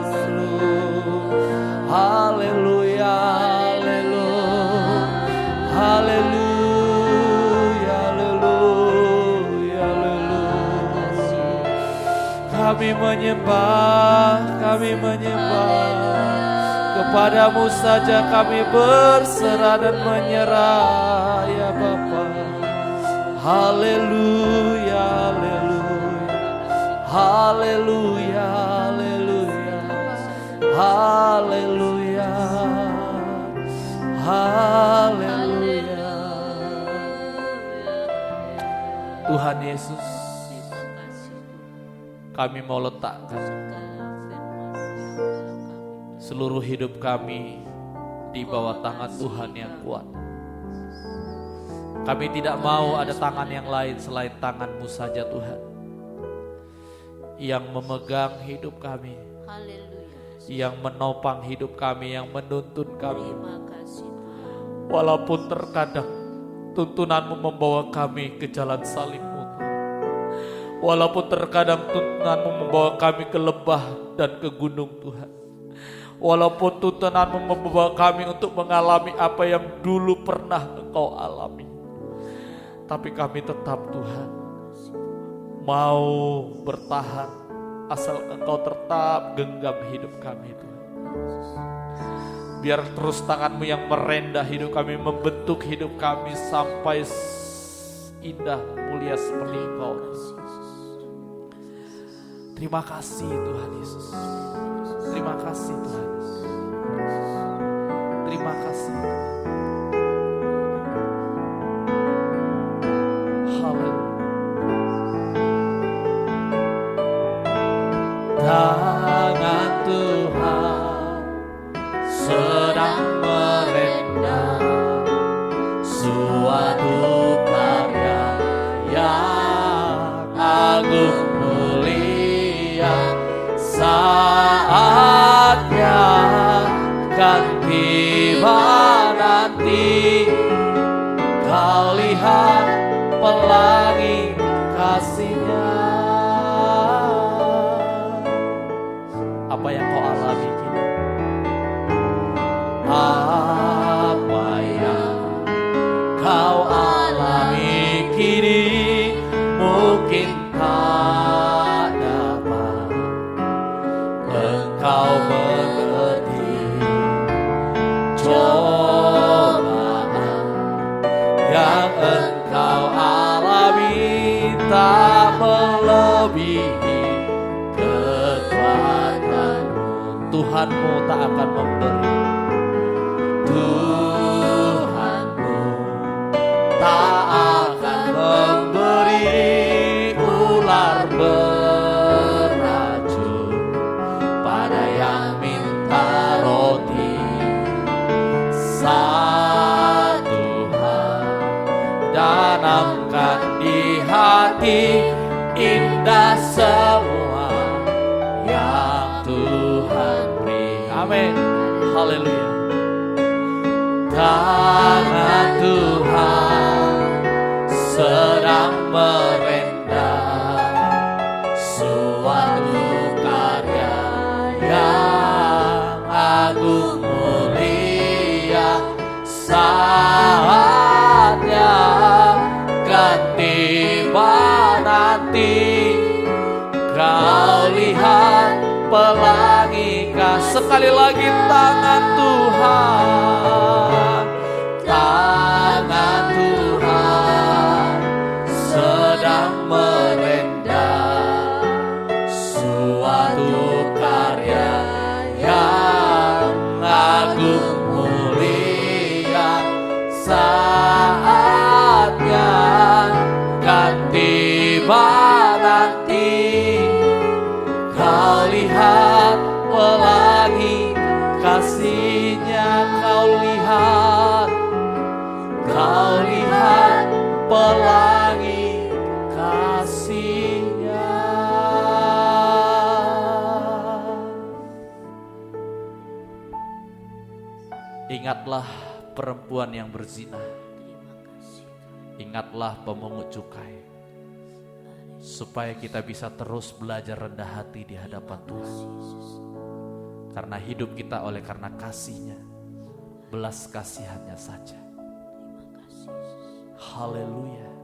Haleluya, haleluya, haleluya. Kami menyembah Kepadamu saja kami berserah dan menyerah ya Bapa. Haleluya, haleluya, haleluya, haleluya, haleluya, haleluya. Tuhan Yesus, kami mau letakkan seluruh hidup kami di bawah tangan Tuhan yang kuat. Kami tidak mau ada tangan yang lain selain tangan-Mu saja Tuhan, yang memegang hidup kami, yang menopang hidup kami, yang menuntun kami. Walaupun terkadang tuntunan-Mu membawa kami ke jalan salib-Mu, walaupun terkadang tuntunan-Mu membawa kami ke lembah dan ke gunung Tuhan, walaupun tuntunan-Mu membawa kami untuk mengalami apa yang dulu pernah Engkau alami, tapi kami tetap Tuhan mau bertahan asal Engkau tetap genggam hidup kami Tuhan. Biar terus tangan-Mu yang merendah hidup kami, membentuk hidup kami sampai indah mulia seperti Engkau. Terima kasih Tuhan Yesus. Terima kasih Tuhan Yesus. Terima kasih. Tangan Tuhan sedang merendam suatu karya yang agung mulia. Saatnya kan tiba nanti, kau lihat pelangi kasih-Nya. Apa yang kau alami kini? Apa yang kau alami kini mungkin tak dapat engkau mengerti. Cobaan yang engkau alami tak melebihi Tuhanmu tak akan memberi. Tuhanmu tak akan memberi ular beracun pada yang minta roti. Saat Tuhan tanamkan di hati, indah semua yang Tuhan beri. Amin. Haleluya. Tangan Tuhan sedang merendam suatu karya yang agung mulia. Saatnya kan tiba nanti, kau lihat pelangi kasih. Sekali lagi tangan Tuhan, tangan Tuhan sedang merendam suatu karya yang agung mulia. Saatnya kan tiba nanti, kau lihat pelangi kasih-Nya. Kau lihat pelangi kasih-Nya. Ingatlah perempuan yang berzina, ingatlah pemungut cukai, supaya kita bisa terus belajar rendah hati di hadapan Tuhan. Karena hidup kita oleh karena kasih-Nya, belas kasihan-Nya saja. Haleluya.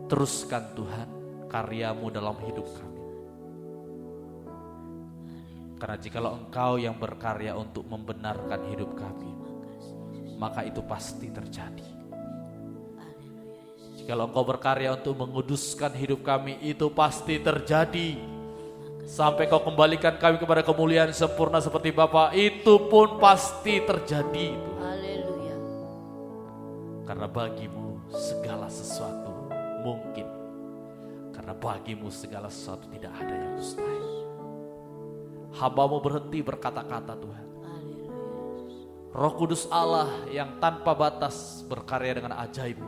Teruskan Tuhan karya-Mu dalam hidup kami. Karena jikalau Engkau yang berkarya untuk membenarkan hidup kami, maka itu pasti terjadi. Jikalau Engkau berkarya untuk menguduskan hidup kami, itu pasti terjadi. Sampai Kau kembalikan kami kepada kemuliaan sempurna seperti Bapa, itu pun pasti terjadi. Haleluya. Karena bagimu segala sesuatu mungkin. Karena bagimu segala sesuatu tidak ada yang mustahil. Hamba-Mu berhenti berkata-kata Tuhan. Roh Kudus Allah yang tanpa batas berkarya dengan ajaib,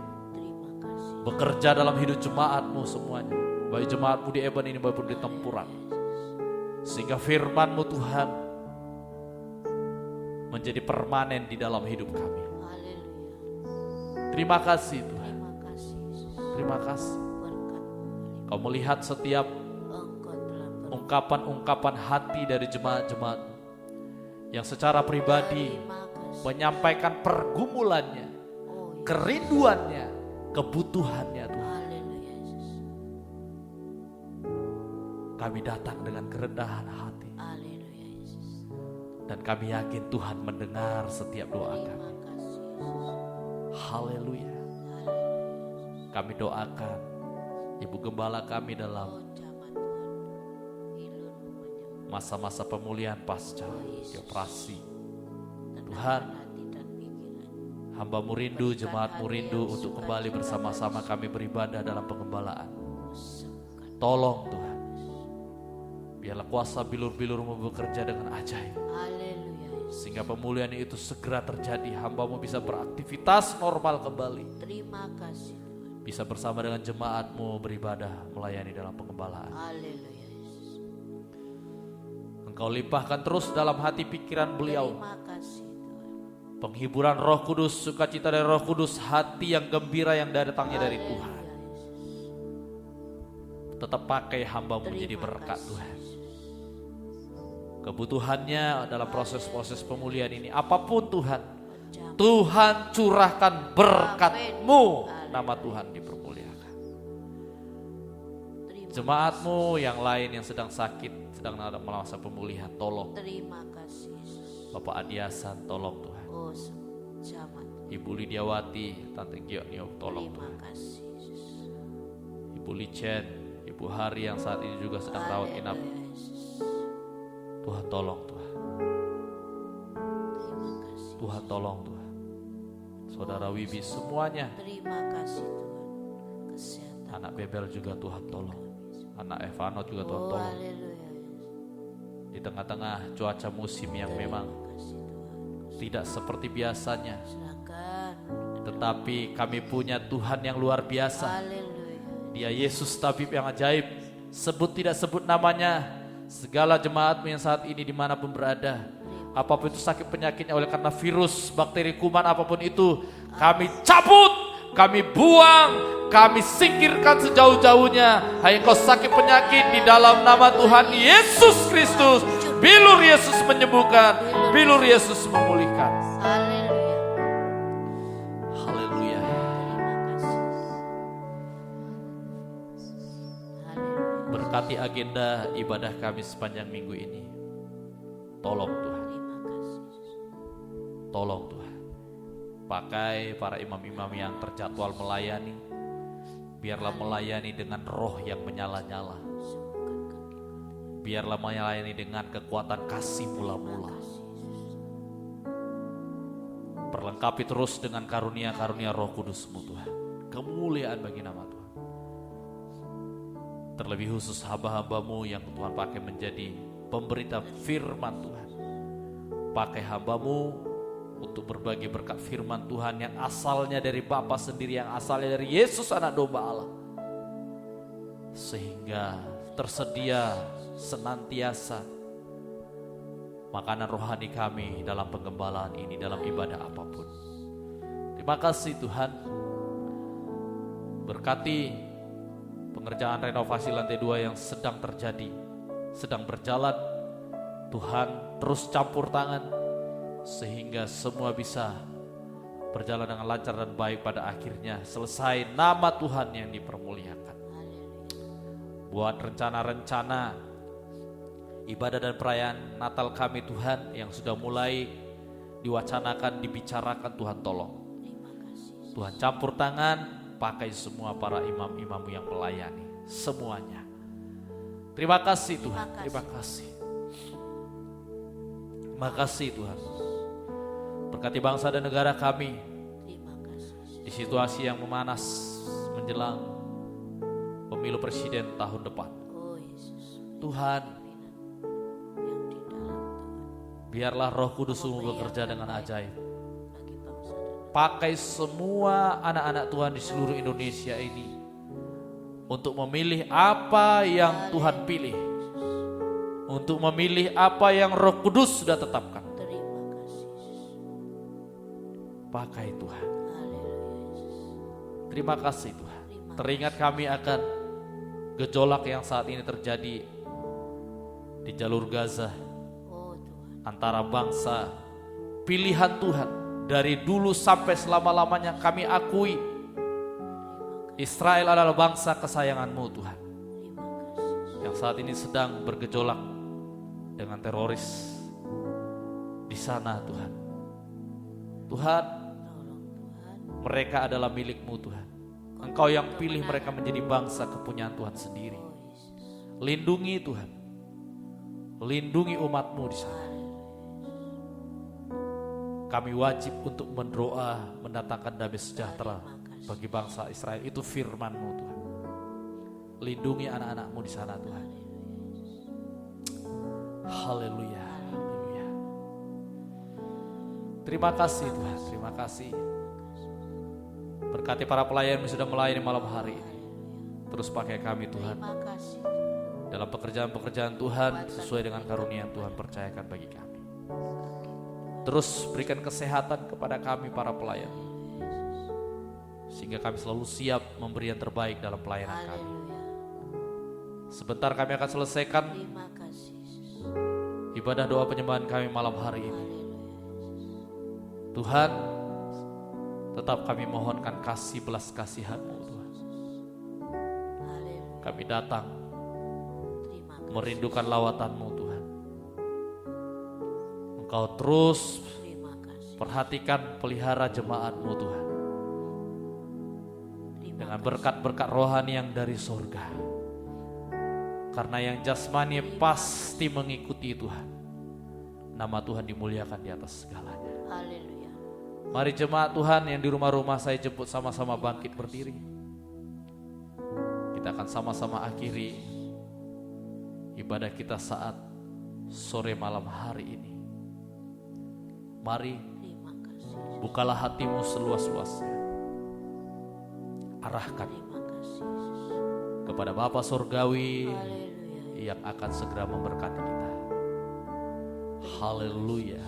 bekerja dalam hidup jemaat-Mu semuanya, baik jemaat-Mu di Eben ini maupun di Tempuran, sehingga firman-Mu Tuhan menjadi permanen di dalam hidup kami. Terima kasih Tuhan. Terima kasih. Kau melihat setiap ungkapan-ungkapan hati dari jemaat-jemaat yang secara pribadi menyampaikan pergumulannya, kerinduannya, kebutuhannya Tuhan. Kami datang dengan kerendahan hati. Dan kami yakin Tuhan mendengar setiap doa kami. Haleluya. Kami doakan Ibu Gembala kami dalam masa-masa pemulihan pasca operasi. Tuhan, hamba-Mu rindu, jemaat-Mu rindu untuk kembali bersama-sama kami beribadah dalam pengembalaan. Tolong Tuhan, biarlah kuasa bilur-bilur-Mu bekerja dengan ajaib, sehingga pemulihan itu segera terjadi. Hamba-Mu bisa beraktivitas normal kembali. Terima kasih. Bisa bersama dengan jemaat-Mu beribadah, melayani dalam pengembalaan. Haleluya. Engkau limpahkan terus dalam hati pikiran beliau Terima kasih Tuhan. penghiburan Roh Kudus, sukacita dari Roh Kudus, hati yang gembira yang datangnya dari Tuhan. Tetap pakai hamba-Mu menjadi berkat Tuhan. Kebutuhannya dalam proses-proses pemulihan ini apapun Tuhan, Tuhan curahkan berkat-Mu. Nama Tuhan dipermuliakan. Jemaat-Mu yang lain yang sedang sakit, sedang dalam masa pemulihan, tolong. Terima kasih. Bapak Adiasan, tolong Tuhan. Ibu Lidiawati, Tante Gionio, tolong Tuhan. Terima kasih. Ibu Licen, Ibu Hari yang saat ini juga sedang rawat inap. Tuhan tolong Tuhan. Terima kasih. Tuhan tolong Tuhan. Saudara Wibi semuanya. Terima kasih Tuhan. Kesehatan. Anak Bebel juga Tuhan tolong. Anak Evano juga Tuhan tolong. Haleluya. Di tengah-tengah cuaca musim yang memang tidak seperti biasanya, Silakan. tetapi kami punya Tuhan yang luar biasa. Haleluya. Dia Yesus tabib yang ajaib. Sebut tidak sebut namanya, segala jemaat-Mu yang saat ini dimanapun berada, apapun itu sakit penyakitnya oleh karena virus, bakteri, kuman, apapun itu, kami cabut, kami buang, kami singkirkan sejauh-jauhnya. Hai engkau sakit penyakit, di dalam nama Tuhan Yesus Kristus, bilur Yesus menyembuhkan, bilur Yesus memulihkan. Haleluya. Haleluya. Terima kasih. Haleluya. Berkati agenda ibadah kami sepanjang minggu ini. Tolong Tuhan. Terima kasih. Tolong Tuhan, pakai para imam-imam yang terjadwal melayani, biarlah melayani dengan roh yang menyala-nyala, biarlah melayani dengan kekuatan kasih mula-mula. Perlengkapi terus dengan karunia-karunia Roh Kudus-Mu Tuhan. Kemuliaan bagi nama Tuhan. Terlebih khusus hamba-hamba-Mu yang Tuhan pakai menjadi pemberita firman Tuhan. Pakai hamba-Mu untuk berbagi berkat firman Tuhan yang asalnya dari Bapa sendiri, yang asalnya dari Yesus anak domba Allah, sehingga tersedia senantiasa makanan rohani kami dalam penggembalaan ini, dalam ibadah apapun. Terima kasih Tuhan. Berkati pengerjaan renovasi lantai 2 yang sedang terjadi, sedang berjalan. Tuhan terus campur tangan sehingga semua bisa berjalan dengan lancar dan baik, pada akhirnya selesai nama Tuhan yang dipermuliakan. Buat rencana-rencana ibadah dan perayaan Natal kami Tuhan yang sudah mulai diwacanakan, dibicarakan, Tuhan tolong. Terima kasih. Tuhan campur tangan, pakai semua para imam-imam yang melayani, semuanya. Terima kasih Tuhan, terima kasih. Terima kasih Tuhan. Berkati bangsa dan negara kami Terima kasih. di situasi yang memanas menjelang pemilu presiden tahun depan. Oh Yesus. Tuhan, Yang di dalam Tuhan. biarlah Roh Kudus-Mu bekerja dengan ajaib. Bagi bangsa dan Pakai semua anak-anak Tuhan di seluruh Indonesia ini untuk memilih apa yang Tuhan pilih, untuk memilih apa yang Roh Kudus sudah tetapkan. terima kasih. Pakai Tuhan. Haleluya Yesus. Terima kasih Tuhan. Teringat kami akan gejolak yang saat ini terjadi di jalur Gaza Oh Tuhan. antara bangsa. Pilihan Tuhan dari dulu sampai selama-lamanya kami akui Israel adalah bangsa kesayangan-Mu Tuhan, Terima kasih. yang saat ini sedang bergejolak dengan teroris di sana Tuhan. Tuhan, Tolong Tuhan. mereka adalah milik-Mu Tuhan. Engkau yang pilih mereka menjadi bangsa kepunyaan Tuhan sendiri. Oh Yesus. Lindungi Tuhan, lindungi umat-Mu di sana. Kami wajib untuk mendoa mendatangkan damai sejahtera bagi bangsa Israel. Itu firman-Mu Tuhan. Lindungi anak-anak-Mu di sana Tuhan. Haleluya, haleluya. Terima kasih Tuhan, terima kasih. Berkati para pelayan yang sudah melayani malam hari ini. Terus pakai kami Tuhan Terima kasih. dalam pekerjaan-pekerjaan Tuhan sesuai dengan karunia yang Tuhan percayakan bagi kami. Terus berikan kesehatan kepada kami para pelayan, sehingga kami selalu siap memberi yang terbaik dalam pelayanan kami. Haleluya. Sebentar kami akan selesaikan Terima kasih Yesus. ibadah doa penyembahan kami malam hari ini. Haleluya. Tuhan, tetap kami mohonkan kasih belas kasihan-Mu Tuhan. Haleluya. Kami datang Terima kasih. merindukan lawatan-Mu Tuhan. Engkau terus Terima kasih. perhatikan pelihara jemaat-Mu Tuhan, Terima dengan kasih. berkat-berkat rohani yang dari sorga. Karena yang jasmani pasti mengikuti Tuhan. Nama Tuhan dimuliakan di atas segalanya. Haleluya. Mari jemaat Tuhan yang di rumah-rumah saya jemput sama-sama bangkit berdiri. Kita akan sama-sama akhiri ibadah kita saat sore malam hari ini. Mari Terima kasih. bukalah hatimu seluas-luasnya. Arahkan Terima kasih Yesus. kepada Bapa Surgawi Haleluya. yang akan segera memberkati kita. Haleluya.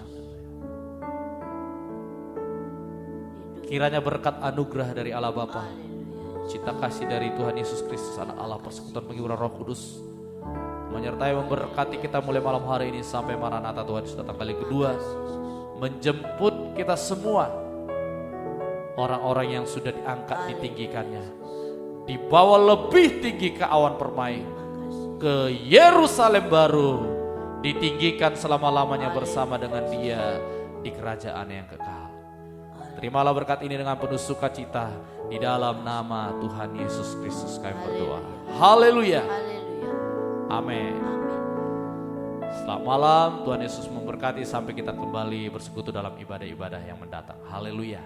Kiranya berkat anugerah dari Allah Bapa, Haleluya. cinta kasih dari Tuhan Yesus Kristus Anak Allah, persekutuan penghiburan Roh Kudus menyertai memberkati kita mulai malam hari ini sampai Maranatha Tuhan Yesus datang kali kedua, menjemput kita semua, orang-orang yang sudah diangkat ditinggikannya, dibawa lebih tinggi ke awan permai, ke Yerusalem baru, ditinggikan selama-lamanya bersama dengan Dia di kerajaan yang kekal. Terimalah berkat ini dengan penuh sukacita, di dalam nama Tuhan Yesus Kristus kami berdoa. Haleluya. Haleluya. Amin. Amin. Selamat malam, Tuhan Yesus memberkati sampai kita kembali bersekutu dalam ibadah-ibadah yang mendatang. Haleluya.